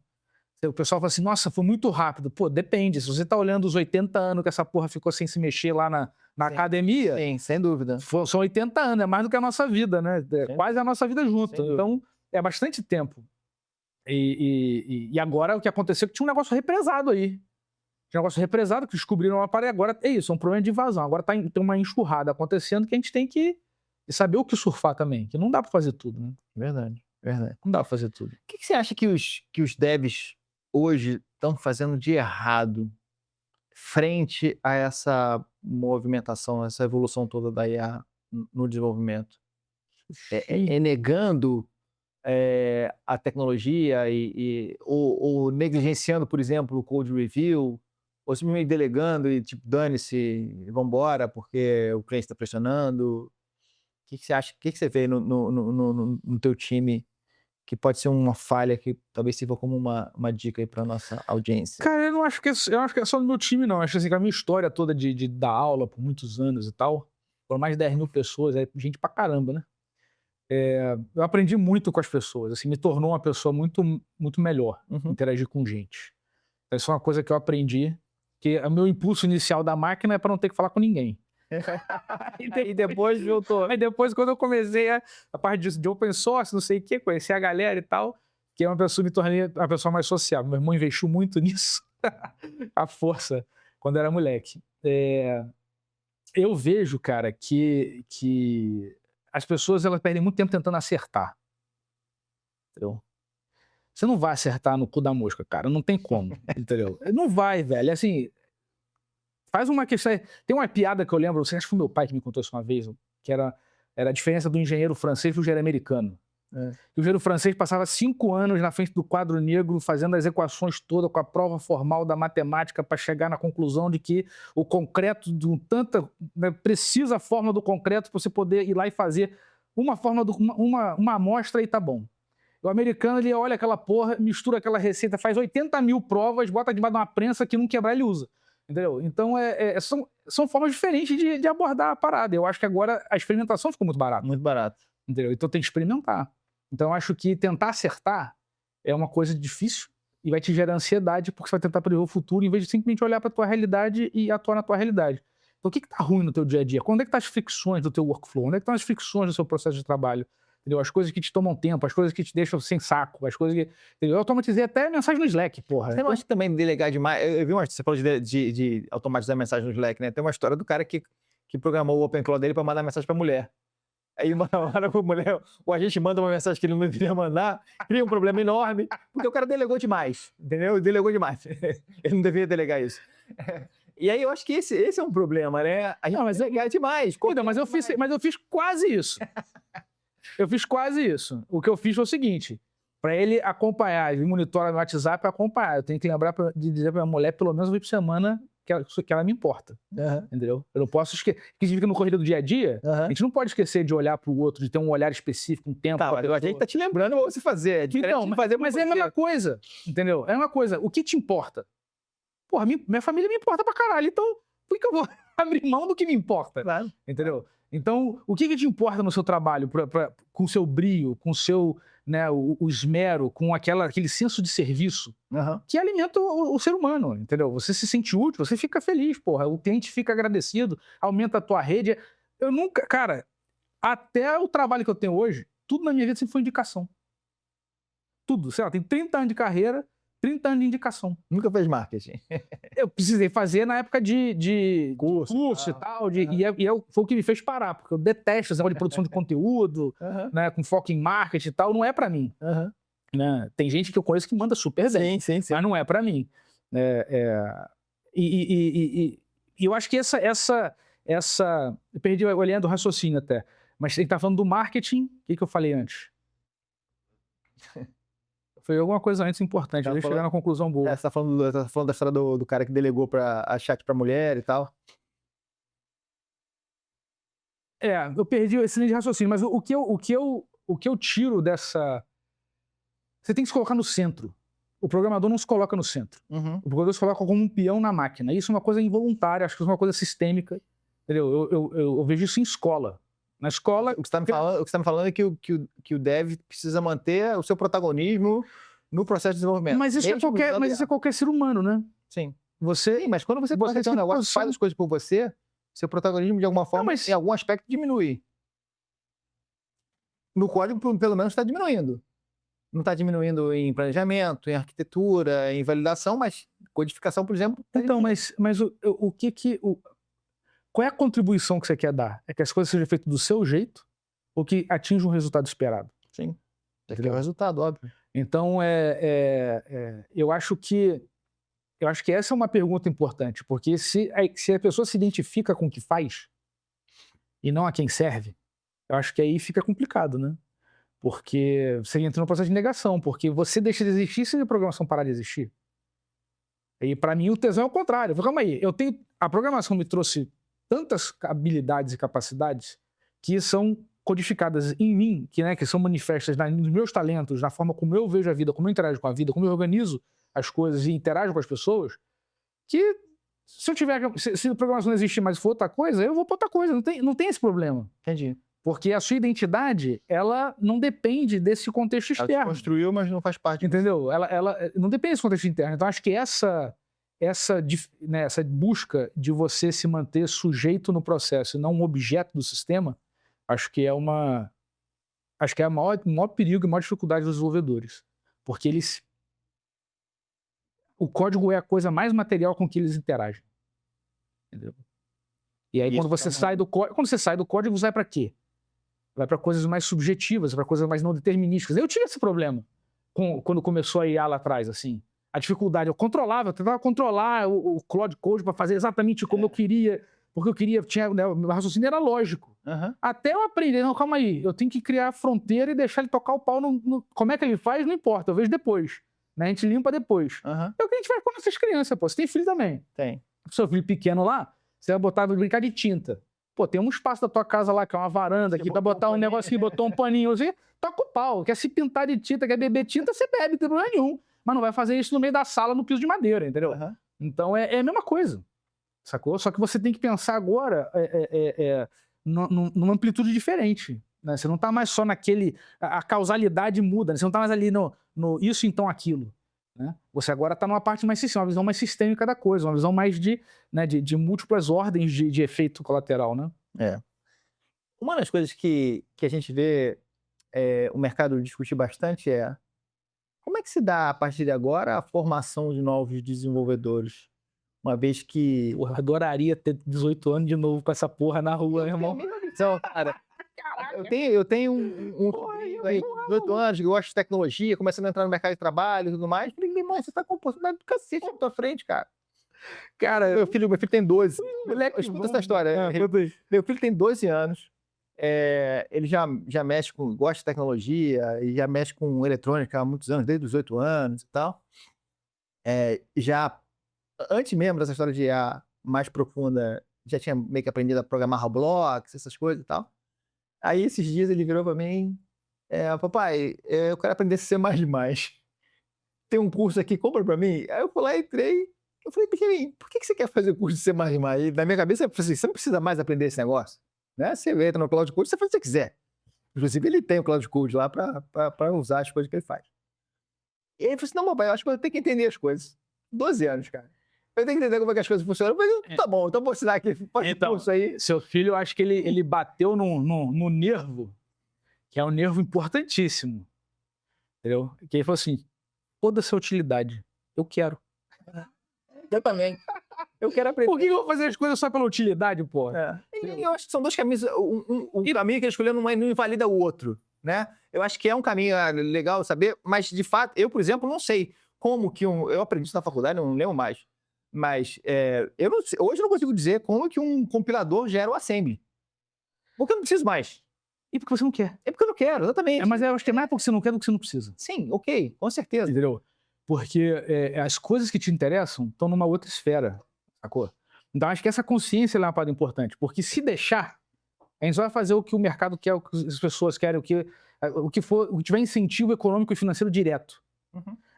O pessoal fala assim, nossa, foi muito rápido. Pô, depende. Se você tá olhando os 80 anos que essa porra ficou sem se mexer lá na academia... Sim, sem dúvida. São 80 anos, é mais do que a nossa vida, né? Quase a nossa vida junto. Então, é bastante tempo. E agora, o que aconteceu é que tinha um negócio represado aí. Tinha um negócio represado que descobriram uma parede. Agora é isso, é um problema de invasão. Agora tem uma enxurrada acontecendo que a gente tem que saber o que surfar também. Que não dá pra fazer tudo, né? Verdade. Não dá pra fazer tudo. O que você acha que os devs hoje estão fazendo de errado frente a essa movimentação, essa evolução toda da IA no desenvolvimento? Negando a tecnologia ou negligenciando, por exemplo, o code review, ou simplesmente delegando e tipo, dane-se, vambora, porque o cliente está pressionando? O que você acha? O que você vê no teu time que pode ser uma falha que talvez sirva como uma dica aí para nossa audiência? Cara, eu acho que é só no meu time, não. Acho assim, que a minha história toda de dar aula por muitos anos e tal, por mais de 10 mil pessoas, é gente pra caramba, né? Eu aprendi muito com as pessoas, assim, me tornou uma pessoa muito, muito melhor, interagir com gente. Então, isso é uma coisa que eu aprendi, que o meu impulso inicial da máquina é para não ter que falar com ninguém. E depois voltou. Aí depois, quando eu comecei a parte de open source, não sei o que, conhecer a galera e tal, que é uma pessoa, me tornei uma pessoa mais sociável. Meu irmão investiu muito nisso, a força, quando era moleque. Eu vejo, cara, que as pessoas elas perdem muito tempo tentando acertar. Entendeu? Você não vai acertar no cu da mosca, cara. Não tem como, entendeu? Não vai, velho. Assim, faz uma questão... Tem uma piada que eu lembro, acho que foi meu pai que me contou isso uma vez, que era a diferença do engenheiro francês e o engenheiro americano. O engenheiro francês passava 5 anos na frente do quadro negro fazendo as equações todas com a prova formal da matemática para chegar na conclusão de que o concreto, precisa a fórmula do concreto para você poder ir lá e fazer. uma amostra e tá bom. O americano, ele olha aquela porra, mistura aquela receita, faz 80 mil provas, bota debaixo de uma prensa que não quebrar, ele usa. Entendeu? Então, são formas diferentes de abordar a parada. Eu acho que agora a experimentação ficou muito barata. Muito barato. Entendeu? Então tem que experimentar. Então eu acho que tentar acertar é uma coisa difícil e vai te gerar ansiedade porque você vai tentar prever o futuro em vez de simplesmente olhar para tua realidade e atuar na tua realidade. Então o que tá ruim no teu dia a dia? Quando é que tá as fricções do teu workflow? Onde é que estão as fricções do seu processo de trabalho? Entendeu? As coisas que te tomam tempo, as coisas que te deixam sem saco, as coisas que... Entendeu? Eu automatizei até mensagem no Slack, porra. Você não acha também delegar demais? Eu vi você falou de automatizar mensagem no Slack, né? Tem uma história do cara que programou o OpenClaw dele para mandar mensagem para mulher. Aí uma hora a mulher, o agente manda uma mensagem que ele não deveria mandar, cria um problema enorme, porque o cara delegou demais, entendeu? Delegou demais. Ele não deveria delegar isso. E aí eu acho que esse é um problema, né? A gente delegar demais. Então, mas eu fiz quase isso. Eu fiz quase isso. O que eu fiz foi o seguinte, para ele acompanhar, ele monitora no WhatsApp e acompanhar. Eu tenho que lembrar de dizer para minha mulher, pelo menos uma vez por semana, que ela me importa. Entendeu? Eu não posso esquecer. Porque a gente fica no corrida do dia a dia, a gente não pode esquecer de olhar para o outro, de ter um olhar específico, um tempo. Tá, a gente tá te lembrando o que você fazer. É diferente então, de fazer mas é a mesma coisa. Entendeu? É a mesma coisa. O que te importa? Porra, minha família me importa pra caralho. Então, por que eu vou abrir mão do que me importa? Claro. Entendeu? Então, o que te importa no seu trabalho, com o seu brio, com o seu, né, o esmero, com aquele senso de serviço que alimenta o ser humano, entendeu? Você se sente útil, você fica feliz, porra. O cliente fica agradecido, aumenta a tua rede. Eu nunca, cara, até o trabalho que eu tenho hoje, tudo na minha vida sempre foi indicação. Tudo, sei lá, tem 30 anos de carreira, 30 anos de indicação. Nunca fez marketing. Eu precisei fazer na época de curso e tal. Foi o que me fez parar, porque eu detesto esse negócio de produção de conteúdo, né, com foco em marketing e tal. Não é pra mim. Né? Tem gente que eu conheço que manda super bem, sim. Mas não é pra mim. E eu acho que essa... Eu perdi a linha do raciocínio até. Mas ele tá falando do marketing. O que eu falei antes? Foi alguma coisa antes importante, eu ia chegar na conclusão boa. Você tá falando da história do cara que delegou a chat pra mulher e tal. Eu perdi esse linha de raciocínio, mas o que eu tiro dessa... Você tem que se colocar no centro. O programador não se coloca no centro. O programador se coloca como um peão na máquina. Isso é uma coisa involuntária, acho que isso é uma coisa sistêmica. Entendeu? Eu vejo isso em escola. Na escola... O que você está me falando é que o dev precisa manter o seu protagonismo no processo de desenvolvimento. Mas isso é qualquer ser humano, né? Sim. Sim, mas quando você tem um negócio que faz as coisas por você, seu protagonismo, de alguma forma, em algum aspecto, diminui. No código, pelo menos, está diminuindo. Não está diminuindo em planejamento, em arquitetura, em validação, mas codificação, por exemplo... Então, mas qual é a contribuição que você quer dar? É que as coisas sejam feitas do seu jeito ou que atinja um resultado esperado? Sim. Tem que ter o resultado, óbvio. Então, eu acho que essa é uma pergunta importante, porque se a pessoa se identifica com o que faz e não a quem serve, eu acho que aí fica complicado, né? Porque você entra num processo de negação, porque você deixa de existir se a programação parar de existir. E para mim o tesão é o contrário. Calma aí, a programação me trouxe tantas habilidades e capacidades que são codificadas em mim, que são manifestas nos meus talentos, na forma como eu vejo a vida, como eu interajo com a vida, como eu organizo as coisas e interajo com as pessoas, que se a programação não existir mais e for outra coisa, eu vou para outra coisa, não tem esse problema. Entendi. Porque a sua identidade, ela não depende desse contexto externo. Ela construiu, mas não faz parte. Entendeu? Ela não depende desse contexto interno. Então, acho que essa busca de você se manter sujeito no processo e não um objeto do sistema, acho que é o maior perigo e a maior dificuldade dos desenvolvedores. Porque o código é a coisa mais material com que eles interagem. Entendeu? E aí, quando você sai do código, você vai para quê? Vai para coisas mais subjetivas, para coisas mais não determinísticas. Eu tive esse problema quando começou a IA lá atrás, assim. A dificuldade, eu tentava controlar o Claude Code para fazer exatamente como eu queria, porque eu queria, o meu raciocínio era lógico. Até eu aprender, não, calma aí, eu tenho que criar a fronteira e deixar ele tocar o pau como é que ele faz, não importa, eu vejo depois. Né? A gente limpa depois. É o que a gente faz com nossas crianças, pô. Você tem filho também. Tem. O seu filho pequeno lá, você vai botar, vai brincar de tinta. Pô, tem um espaço da tua casa lá, que é uma varanda aqui, pra botar um negocinho, botou um paninho assim, toca o pau. Quer se pintar de tinta, quer beber tinta, você bebe, não tem problema nenhum. Mas não vai fazer isso no meio da sala, no piso de madeira, entendeu? Então é a mesma coisa, sacou? Só que você tem que pensar agora numa amplitude diferente, né? Você não tá mais só naquele... A causalidade muda, né? Você não tá mais ali no isso, então aquilo. Né? Você agora está numa parte mais sistêmica, uma visão mais sistêmica da coisa, uma visão mais de múltiplas ordens de efeito colateral, né? Uma das coisas que a gente vê o mercado discutir bastante é como é que se dá, a partir de agora, a formação de novos desenvolvedores? Uma vez que... Eu adoraria ter 18 anos de novo com essa porra na rua, irmão. Então, cara, eu tenho um sobrinho aí, 18 anos, que gosta de tecnologia, começando a entrar no mercado de trabalho e tudo mais. Falei, meu irmão, você tá com oportunidade do cacete na tua frente, cara. Cara, meu filho tem 12. Moleque, escuta essa história. Meu filho tem 12 anos. Ele já mexe com... Gosta de tecnologia e já mexe com eletrônica há muitos anos, desde os 18 anos e tal. Já antes mesmo dessa história de IA mais profunda, já tinha meio que aprendido a programar Roblox, essas coisas e tal. Aí, esses dias, ele virou pra mim, papai, eu quero aprender C++. Tem um curso aqui, compra pra mim? Aí eu fui lá, entrei, eu falei, pequenininho, por que você quer fazer o curso de C++? E na minha cabeça, eu falei assim, você não precisa mais aprender esse negócio, né? Você entra no Cloud Code, você faz o que você quiser. Inclusive, ele tem o Cloud Code lá pra usar as coisas que ele faz. E aí ele falou assim, não, papai, eu acho que eu tenho que entender as coisas. 12 anos, cara. Eu tenho que entender como é que as coisas funcionam. Mas tá bom, então vou ensinar aqui. Então, curso aí. Seu filho, eu acho que ele bateu no nervo, que é um nervo importantíssimo. Entendeu? Que ele falou assim, toda essa utilidade, eu quero. Eu também. Eu quero aprender. Por que eu vou fazer as coisas só pela utilidade, pô? Eu acho que são dois caminhos. Um caminho que ele escolheu não invalida o outro, né? Eu acho que é um caminho legal saber, mas, de fato, eu, por exemplo, não sei como que eu aprendi isso na faculdade, não lembro mais. Mas eu não sei, hoje eu não consigo dizer como que um compilador gera o assembly. Porque eu não preciso mais. E porque você não quer. É porque eu não quero, exatamente. Mas eu acho que é mais porque você não quer do que você não precisa. Sim, ok, com certeza. Entendeu? Porque as coisas que te interessam estão numa outra esfera, sacou? Então acho que essa consciência é uma parada importante. Porque se deixar, a gente só vai fazer o que o mercado quer, o que as pessoas querem, o que tiver incentivo econômico e financeiro direto.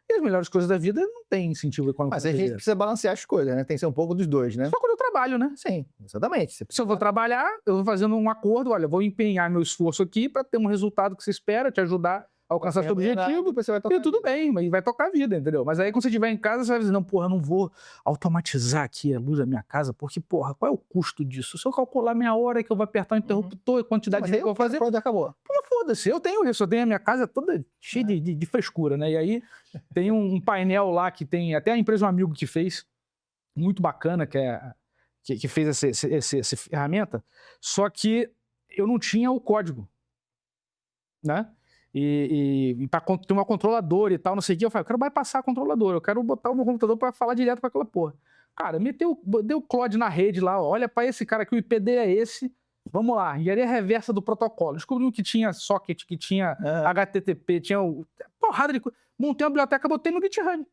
E as melhores coisas da vida não tem incentivo econômico. Mas a gente precisa balancear as coisas, né? Tem que ser um pouco dos dois, né? Só quando eu trabalho, né? Sim, exatamente. Se eu vou trabalhar, eu vou fazendo um acordo, olha, vou empenhar meu esforço aqui para ter um resultado que você espera, te ajudar a alcançar seu objetivo, você vai tocar e tudo bem, mas vai tocar a vida, entendeu? Mas aí quando você estiver em casa, você vai dizer, não, porra, não vou automatizar aqui a luz da minha casa, porque, porra, qual é o custo disso? Se eu calcular meia hora que eu vou apertar o interruptor, a quantidade de que eu vou fazer... Pronto, acabou. Pô, foda-se, eu tenho isso, eu tenho a minha casa toda cheia de frescura, né? E aí tem um painel lá que tem, até a empresa, um amigo que fez, muito bacana, que fez essa ferramenta, só que eu não tinha o código, né? E para ter uma controladora e tal, não sei o que, eu falei, eu quero bypassar a controladora, eu quero botar o meu computador para falar direto com aquela porra. Cara, deu o Claude na rede lá, olha para esse cara aqui, o IPD é esse, vamos lá, engenharia reversa do protocolo. Descobrimos que tinha socket, que tinha HTTP, tinha porrada de coisa. Montei uma biblioteca, botei no GitHub.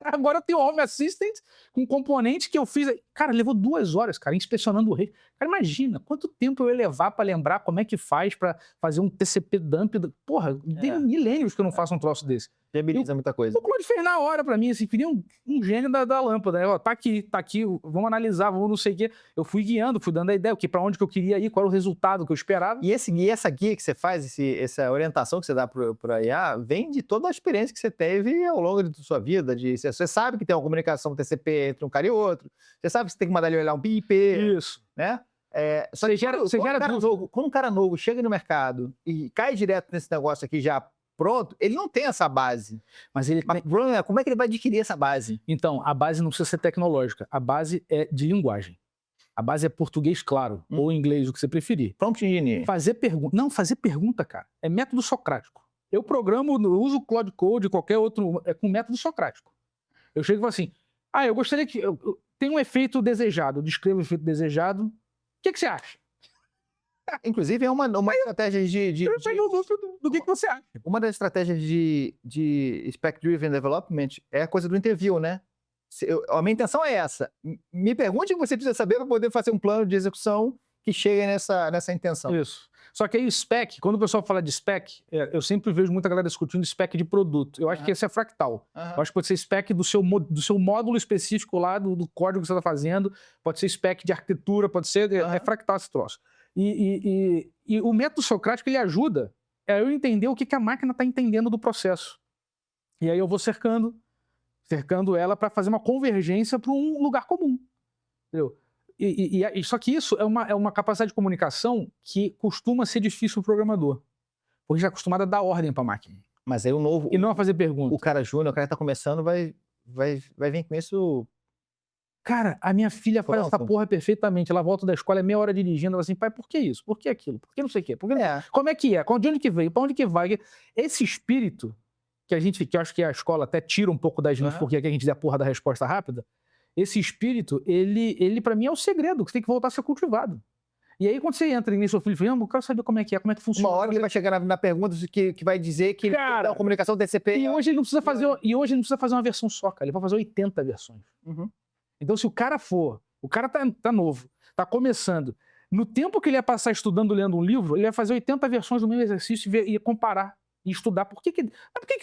Agora eu tenho o Home Assistant com um componente que eu fiz. Cara, levou 2 horas, cara, inspecionando o rede. Cara, imagina quanto tempo eu ia levar pra lembrar como é que faz pra fazer um TCP dump. Porra, tem milênios que eu não faço um troço desse. Viabiliza muita coisa. O Claude fez na hora pra mim, assim, queria um gênio da lâmpada. Né? Ó, tá aqui, vamos analisar, vamos não sei o quê. Eu fui guiando, fui dando a ideia, pra onde que eu queria ir, qual era o resultado que eu esperava. E essa guia que você faz, essa orientação que você dá pra IA, vem de toda a experiência que você teve ao longo da sua vida. Você sabe que tem uma comunicação TCP entre um cara e outro. Você sabe que você tem que mandar ele olhar um IP. Isso. Né? Só que quando um cara novo chega no mercado e cai direto nesse negócio aqui já pronto, ele não tem essa base. Mas o problema é como é que ele vai adquirir essa base? Então, a base não precisa ser tecnológica. A base é de linguagem. A base é português claro, ou inglês, o que você preferir. Prompt engineering. Fazer pergunta, cara. É método socrático. Eu uso o Cloud Code, qualquer outro, com método socrático. Eu chego e falo assim, eu gostaria que... tem um efeito desejado, eu descrevo o efeito desejado. O que você acha? Inclusive, é uma estratégia do que você acha. Uma das estratégias de Spec-Driven Development é a coisa do interview, né? A minha intenção é essa. Me pergunte o que você precisa saber para poder fazer um plano de execução que cheguem nessa intenção. Isso. Só que aí o spec, quando o pessoal fala de spec, eu sempre vejo muita galera discutindo spec de produto. Eu acho que esse é fractal. Eu acho que pode ser spec do seu módulo específico lá, do código que você está fazendo, pode ser spec de arquitetura, pode ser... É fractal esse troço. E o método socrático, ele ajuda a eu entender o que a máquina está entendendo do processo. E aí eu vou cercando ela para fazer uma convergência para um lugar comum. Entendeu? Só que isso é uma capacidade de comunicação que costuma ser difícil para o programador. Porque já é acostumado a dar ordem para a máquina. Mas aí o novo... E não a fazer pergunta. O cara júnior, o cara que está começando, vai vir com isso... Cara, a minha filha faz essa porra perfeitamente. Ela volta da escola, é meia hora dirigindo, ela assim, pai, por que isso? Por que aquilo? Por que não sei o quê? Como é que é? De onde que veio? Para onde que vai? Esse espírito que eu acho que a escola até tira um pouco da gente, porque aqui a gente dá a porra da resposta rápida. Esse espírito, ele para mim é o segredo, que tem que voltar a ser cultivado. E aí, quando você entra em seu filho, eu quero saber como é que funciona. Uma hora ele vai chegar na pergunta que vai dizer que cara, a comunicação TCP... E hoje ele não precisa fazer uma versão só, cara. Ele vai fazer 80 versões. Então, se o cara tá novo, tá começando, no tempo que ele ia passar estudando, lendo um livro, ele ia fazer 80 versões do mesmo exercício e ia comparar. E estudar por que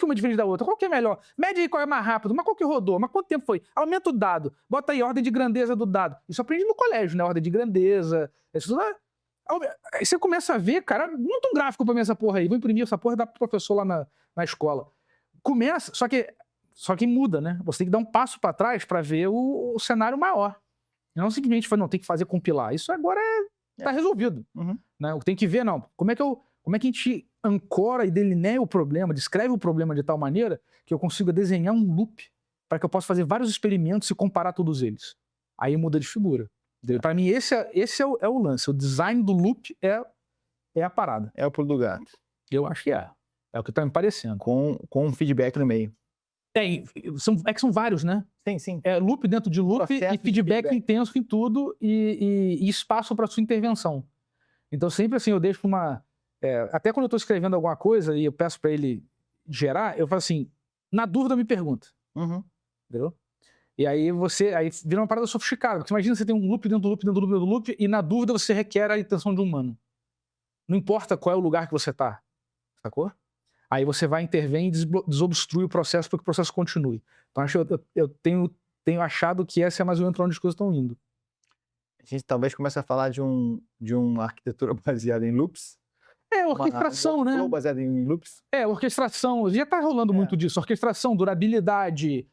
uma é diferente da outra, qual que é melhor? Mede aí qual é mais rápido, mas qual que rodou, mas quanto tempo foi? Aumenta o dado, bota aí a ordem de grandeza do dado. Isso aprende no colégio, né? Ordem de grandeza. Aí você começa a ver, cara, monta um gráfico pra mim essa porra aí, vou imprimir essa porra e dar pro professor lá na escola. Começa, só que muda, né? Você tem que dar um passo pra trás pra ver o cenário maior. E não simplesmente falar, não, tem que fazer compilar. Isso agora tá resolvido. Né? Tem que ver, não, como é que a gente ancora e delineia o problema, descreve o problema de tal maneira que eu consiga desenhar um loop para que eu possa fazer vários experimentos e comparar todos eles. Aí muda de figura. Para mim, esse é o lance. O design do loop é a parada. É o pulo do gato. Eu acho que é. É o que tá me parecendo. Com um feedback no meio. É que são vários, né? Sim. É loop dentro de loop e feedback intenso em tudo e espaço para sua intervenção. Então, sempre assim, eu deixo uma... até quando eu estou escrevendo alguma coisa e eu peço para ele gerar, eu falo assim, na dúvida me pergunta. Entendeu? E aí vira uma parada sofisticada. Porque imagina você tem um loop dentro do loop, dentro do loop, dentro do loop, e na dúvida você requer a intenção de um humano. Não importa qual é o lugar que você está. Sacou? Aí você vai intervir e desobstrui o processo para que o processo continue. Então eu tenho achado que essa é mais ou menos para onde as coisas estão indo. A gente talvez comece a falar de uma arquitetura baseada em loops. Orquestração, né? Baseada em loops. Orquestração. Já tá rolando muito disso. Orquestração, durabilidade,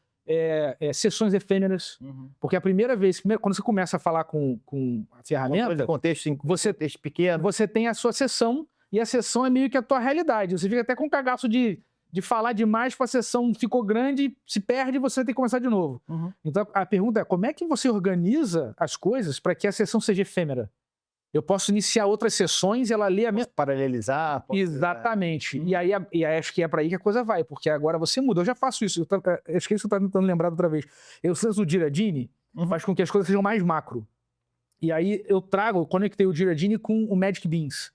sessões efêmeras. Porque a primeira vez, quando você começa a falar com a ferramenta... Contexto pequeno. Você tem a sua sessão e a sessão é meio que a tua realidade. Você fica até com um cagaço de falar demais, a sessão ficou grande, se perde e você tem que começar de novo. Então a pergunta é, como é que você organiza as coisas para que a sessão seja efêmera? Eu posso iniciar outras sessões e ela lê a mesma... Paralelizar. Exatamente. E aí acho que é para aí que a coisa vai, porque agora você muda. Eu já faço isso. Acho que isso que eu estou tentando lembrar outra vez. Eu uso o Giradini, faz com que as coisas sejam mais macro. E aí eu conectei o Giradini com o Magic Beans,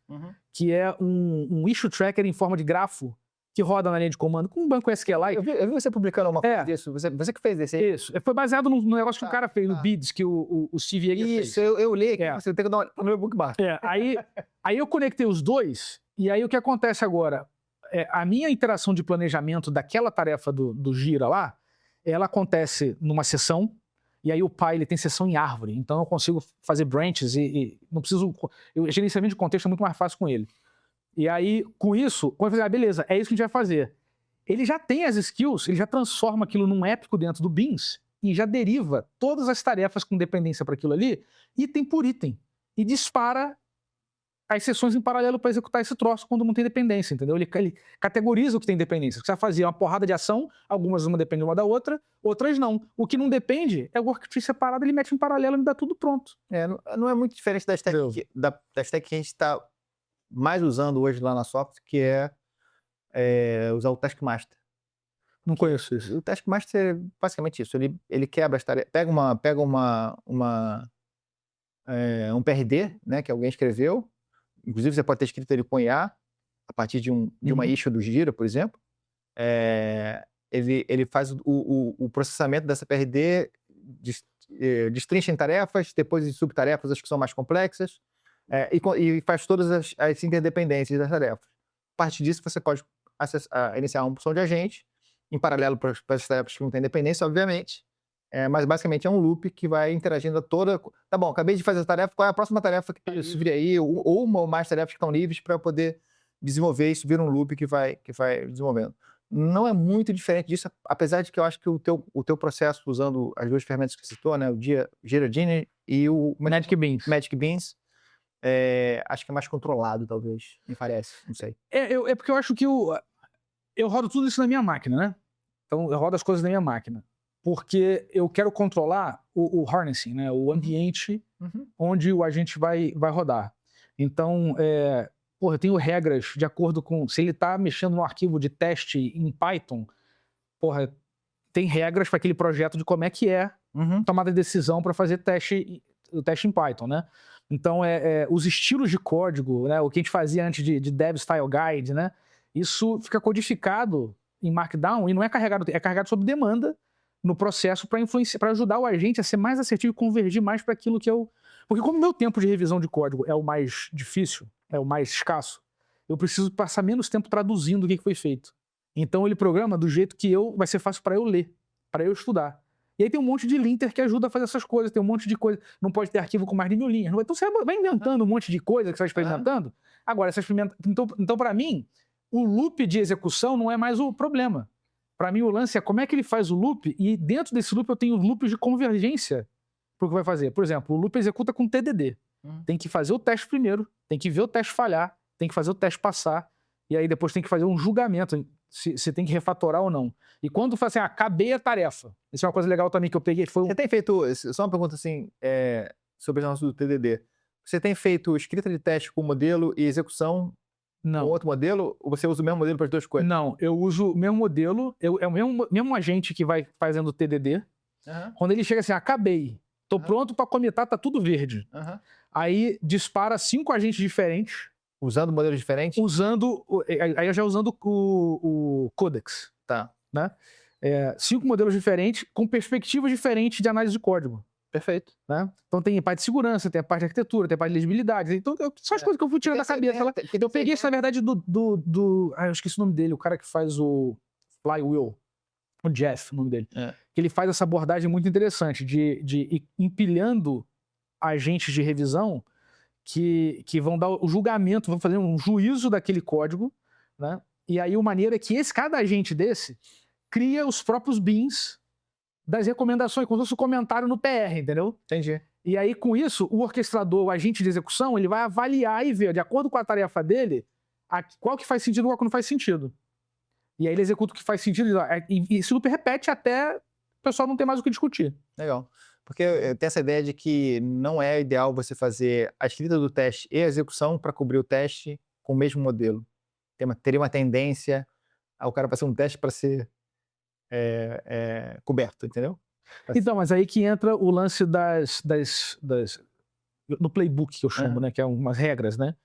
que é um issue tracker em forma de grafo que roda na linha de comando com um banco SQLite. Eu vi você publicando uma coisa disso. Você que fez desse aí? Isso. Foi baseado no negócio que o cara fez, no Beads, que o Steve Yeager fez. Isso, eu li aqui. Você tem que dar uma olhada no meu bookmark. Aí eu conectei os dois, e aí o que acontece agora? A minha interação de planejamento daquela tarefa do Gira lá, ela acontece numa sessão, e aí o pai ele tem sessão em árvore, então eu consigo fazer branches e não preciso... O gerenciamento de contexto é muito mais fácil com ele. E aí, com isso, quando eu falei, beleza, é isso que a gente vai fazer. Ele já tem as skills, ele já transforma aquilo num épico dentro do Beans e já deriva todas as tarefas com dependência para aquilo ali, item por item. E dispara as sessões em paralelo para executar esse troço quando não tem dependência, entendeu? Ele categoriza o que tem dependência. O que você vai fazer é uma porrada de ação, algumas uma dependem uma da outra, outras não. O que não depende é o worktree separado, ele mete em paralelo e me dá tudo pronto. Não é muito diferente das técnicas que a gente está mais usando hoje lá na Sophos, que é usar o Taskmaster. Não conheço isso. O Taskmaster é basicamente isso. Ele quebra as tarefas, pega um PRD, né, que alguém escreveu. Inclusive, você pode ter escrito ele com IA, a partir de uma issue do Gira, por exemplo. Ele faz o processamento dessa PRD, destrincha em tarefas, depois em subtarefas, as que são mais complexas. E faz todas as interdependências das tarefas. A partir disso, você pode iniciar uma opção de agente, em paralelo para as tarefas que não têm dependência, obviamente. Mas basicamente é um loop que vai interagindo a toda. Tá bom, acabei de fazer essa tarefa, qual é a próxima tarefa que vir aí? Ou uma ou mais tarefas que estão livres para eu poder desenvolver. Isso vira um loop que vai desenvolvendo. Não é muito diferente disso, apesar de que eu acho que o teu processo, usando as duas ferramentas que você citou, né, o Gira e o Magic Beans, acho que é mais controlado, talvez, me parece, não sei. É porque eu acho que eu rodo tudo isso na minha máquina, né? Então eu rodo as coisas na minha máquina, porque eu quero controlar o harnessing, né? O ambiente onde o agente vai rodar. Então, eu tenho regras de acordo com... Se ele está mexendo no arquivo de teste em Python, tem regras para aquele projeto de como é que tomada de decisão para fazer o teste em Python, né? Então, os estilos de código, né? O que a gente fazia antes de Dev Style Guide, né? Isso fica codificado em Markdown e não é carregado, é carregado sob demanda no processo para ajudar o agente a ser mais assertivo e convergir mais para aquilo que eu... Porque como o meu tempo de revisão de código é o mais difícil, é o mais escasso, eu preciso passar menos tempo traduzindo o que foi feito. Então ele programa do jeito que vai ser fácil para eu ler, para eu estudar. E aí tem um monte de linter que ajuda a fazer essas coisas, tem um monte de coisa. Não pode ter arquivo com mais de 1000 linhas. Então você vai inventando um monte de coisa que você vai experimentando. Agora, então para mim, o loop de execução não é mais o problema. Para mim, o lance é como é que ele faz o loop, e dentro desse loop eu tenho loops de convergência para o que vai fazer. Por exemplo, o loop executa com TDD. Tem que fazer o teste primeiro, tem que ver o teste falhar, tem que fazer o teste passar, e aí depois tem que fazer um julgamento, se tem que refatorar ou não. E quando fala assim, acabei a tarefa. Isso é uma coisa legal também que eu peguei. Você tem feito, só uma pergunta assim, sobre o nosso do TDD. Você tem feito escrita de teste com modelo e execução com outro modelo? Ou você usa o mesmo modelo para as duas coisas? Não, eu uso o mesmo modelo, é o mesmo agente que vai fazendo o TDD. Quando ele chega assim, acabei, tô pronto para comitar, tá tudo verde. Aí dispara 5 agentes diferentes. Usando modelos diferentes? Aí já usando o Codex. Tá. Né? 5 modelos diferentes com perspectivas diferentes de análise de código. Perfeito. Né? Então tem a parte de segurança, tem a parte de arquitetura, tem a parte de legibilidade. Então são as coisas que eu fui tirando da cabeça. Eu peguei isso, na verdade, eu esqueci o nome dele, o cara que faz o Flywheel. O Jeff, o nome dele. Que ele faz essa abordagem muito interessante de ir empilhando agentes de revisão que vão dar o julgamento, vão fazer um juízo daquele código, né? E aí o maneiro é que cada agente desse cria os próprios beans das recomendações, como se fosse um comentário no PR, entendeu? Entendi. E aí, com isso, o orquestrador, o agente de execução, ele vai avaliar e ver, de acordo com a tarefa dele, qual que faz sentido e qual que não faz sentido. E aí ele executa o que faz sentido, e esse loop repete até o pessoal não ter mais o que discutir. Legal. Porque eu tenho essa ideia de que não é ideal você fazer a escrita do teste e a execução para cobrir o teste com o mesmo modelo. Teria uma tendência ao cara fazer um teste para ser coberto, entendeu? Então, mas aí que entra o lance no playbook, que eu chamo, né? Que é umas regras, né?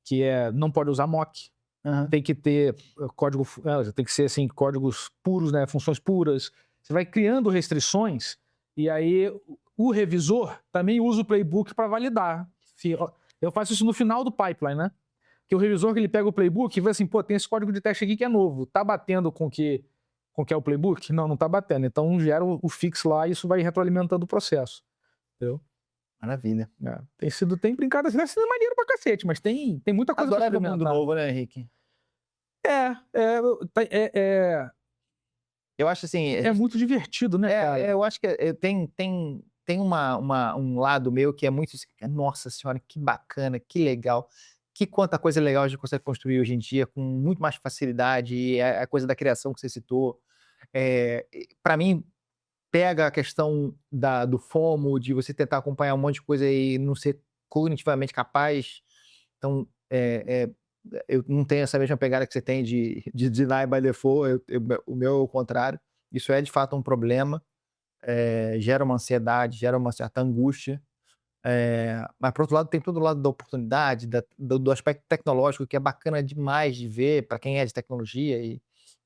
Que não pode usar mock. Tem que ter código, tem que ser assim, códigos puros, né? Funções puras. Você vai criando restrições e aí o revisor também usa o playbook para validar. Eu faço isso no final do pipeline, né? Que o revisor, ele pega o playbook e vê assim, tem esse código de teste aqui que é novo. Tá batendo com o que é o playbook? Não tá batendo. Então gera o fix lá e isso vai retroalimentando o processo. Entendeu? Maravilha. Tem brincado assim, é maneiro pra cacete, mas tem muita coisa pra experimentar. Agora é mundo novo, né, Henrique? Eu acho assim... É muito divertido, né, cara? Eu acho que tem um lado meu que é muito... Nossa senhora, que bacana, que legal. Que quanta coisa legal a gente consegue construir hoje em dia com muito mais facilidade. E a coisa da criação que você citou. Para mim, pega a questão do FOMO, de você tentar acompanhar um monte de coisa e não ser cognitivamente capaz. Então, eu não tenho essa mesma pegada que você tem de deny by default. O meu é o contrário. Isso é, de fato, um problema. Gera uma ansiedade, gera uma certa angústia. Mas, por outro lado, tem todo o lado da oportunidade, do aspecto tecnológico, que é bacana demais de ver para quem é de tecnologia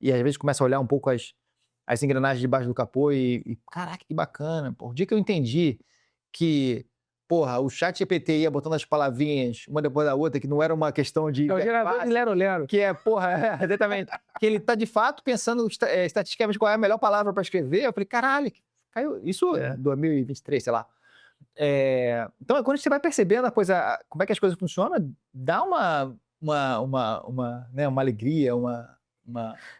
e às vezes começa a olhar um pouco as engrenagens debaixo do capô e caraca, que bacana. O dia que eu entendi que porra, o chat GPT ia botando as palavrinhas uma depois da outra, que não era uma questão de... É o gerador de lero-lero. Que é, porra, exatamente. Que ele tá, de fato, pensando estatisticamente qual é a melhor palavra para escrever. Eu falei, caralho, caiu. Isso é 2023, sei lá. Então, quando você vai percebendo a coisa, como é que as coisas funcionam, dá uma alegria, uma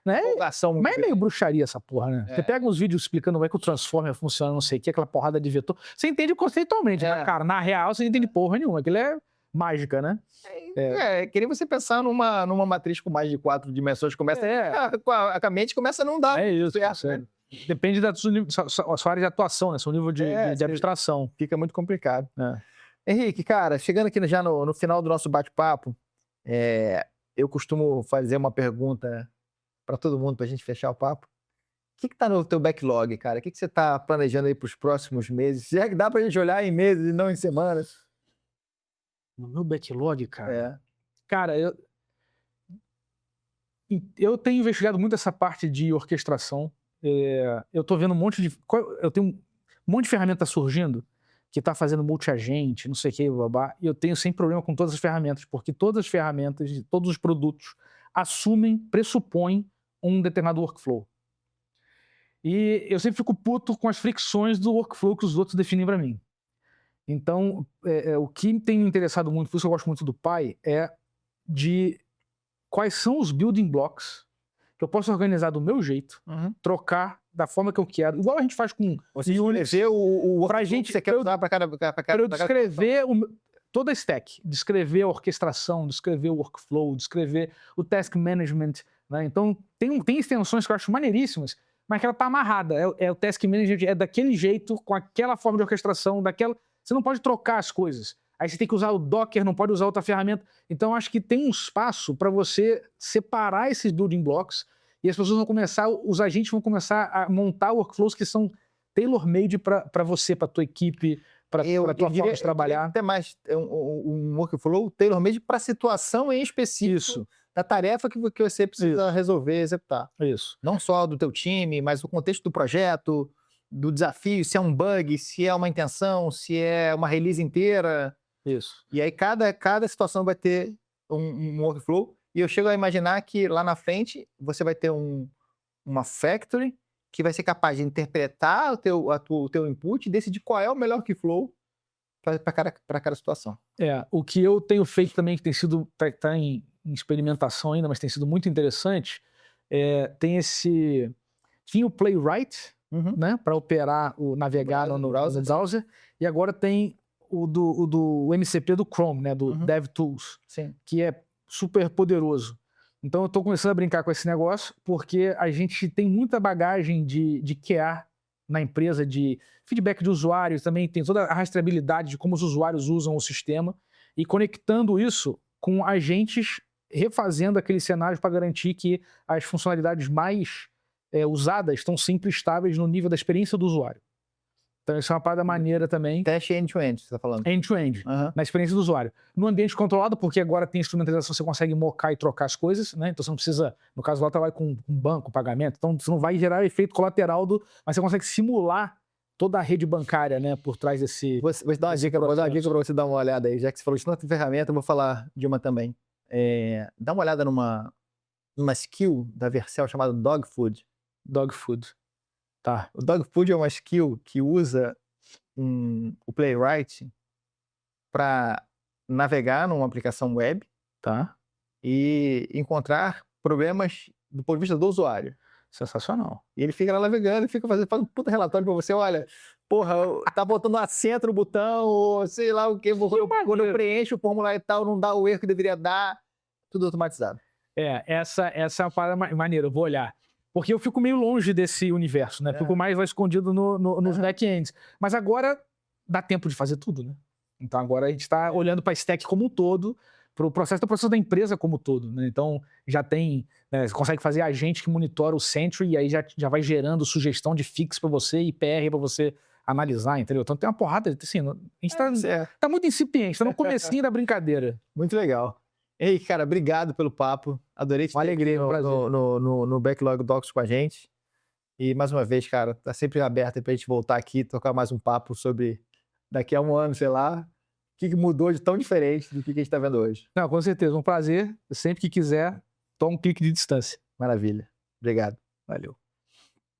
empolgação. Mas é meio bruxaria essa porra, né? Você pega uns vídeos explicando como é que o Transformer funciona, não sei o que, aquela porrada de vetor. Você entende conceitualmente, né, cara? Na real, você não entende porra nenhuma. Aquilo é mágica, né? Queria você pensar numa matriz com mais de 4 dimensões, começa a mente começa a não dar. É isso, né? Depende da sua área de atuação, né? Seu nível de abstração. Fica muito complicado. Henrique, cara, chegando aqui já no final do nosso bate-papo, eu costumo fazer uma pergunta para todo mundo, para a gente fechar o papo. O que está no teu backlog, cara? O que você está planejando aí para os próximos meses? Já é que dá para a gente olhar em meses e não em semanas. No meu backlog, cara? Cara, eu tenho investigado muito essa parte de orquestração. Eu tô vendo eu tenho um monte de ferramenta surgindo que tá fazendo multi-agente, não sei o que, babá, e eu tenho sem problema com todas as ferramentas, porque todas as ferramentas de todos os produtos pressupõem um determinado workflow. E eu sempre fico puto com as fricções do workflow que os outros definem para mim. Então, o que tem me interessado muito, por isso eu gosto muito do Pi, é de quais são os building blocks que eu posso organizar do meu jeito, trocar da forma que eu quero, igual a gente faz com você Unix, pra gente que você quer usar para cada eu descrever toda a stack, descrever a orquestração, descrever o workflow, descrever o task management, né? Então tem extensões que eu acho maneiríssimas, mas que ela tá amarrada, o task management é daquele jeito, com aquela forma de orquestração, você não pode trocar as coisas. Aí você tem que usar o Docker, não pode usar outra ferramenta. Então, acho que tem um espaço para você separar esses building blocks e as pessoas os agentes vão começar a montar workflows que são tailor-made para você, para tua equipe, para a tua forma de trabalhar. Até mais um workflow tailor-made para a situação em específico. Isso. Da tarefa que você precisa resolver, executar. Isso. Não só do teu time, mas o contexto do projeto, do desafio, se é um bug, se é uma intenção, se é uma release inteira. Isso. E aí cada situação vai ter um workflow. E eu chego a imaginar que lá na frente você vai ter uma factory que vai ser capaz de interpretar o teu input e decidir qual é o melhor workflow para cada situação. O que eu tenho feito também, que tem sido, tá em experimentação ainda, mas tem sido muito interessante, tinha o Playwright, né, para operar navegar no browser, e agora tem o do MCP do Chrome, né, do DevTools, que é super poderoso. Então eu estou começando a brincar com esse negócio, porque a gente tem muita bagagem de QA na empresa, de feedback de usuários, também tem toda a rastreabilidade de como os usuários usam o sistema, e conectando isso com agentes, refazendo aqueles cenários para garantir que as funcionalidades mais usadas estão sempre estáveis no nível da experiência do usuário. Então isso é uma parada maneira também. Teste end-to-end, você está falando? End-to-end, na experiência do usuário. No ambiente controlado, porque agora tem instrumentalização, você consegue mocar e trocar as coisas, né? Então você não precisa, no caso lá, trabalha com banco, pagamento, então você não vai gerar efeito colateral mas você consegue simular toda a rede bancária, né, por trás desse... Vou te dar uma dica para você dar uma olhada aí, já que você falou isso na ferramenta, eu vou falar de uma também. Dá uma olhada numa skill da Vercel chamada Dogfood. Dogfood. Tá. O Dogfood é uma skill que usa o Playwright para navegar numa aplicação web, tá, e encontrar problemas do ponto de vista do usuário. Sensacional. E ele fica lá navegando e faz um puta relatório para você, olha, porra, tá botando um acento no botão, ou sei lá o quê, quando eu preencho o formulário e tal, não dá o erro que deveria dar, tudo automatizado. Essa é uma parada maneira, eu vou olhar. Porque eu fico meio longe desse universo, né? Fico mais lá escondido nos back-ends. Mas agora dá tempo de fazer tudo, né? Então agora a gente está olhando para a stack como um todo, para o processo da empresa como um todo, né? Então já tem, né, você consegue fazer agente que monitora o Sentry e aí já vai gerando sugestão de fix para você e PR para você analisar, entendeu? Então tem uma porrada, assim, a gente tá muito incipiente, está no comecinho da brincadeira. Muito legal. Ei, cara, obrigado pelo papo. Adorei te ter alegria, no Backlog Docs com a gente. E mais uma vez, cara, tá sempre aberto pra gente voltar aqui e tocar mais um papo sobre daqui a um ano, sei lá, o que mudou de tão diferente do que a gente está vendo hoje. Não, com certeza, um prazer. Sempre que quiser, toma um clique de distância. Maravilha. Obrigado. Valeu.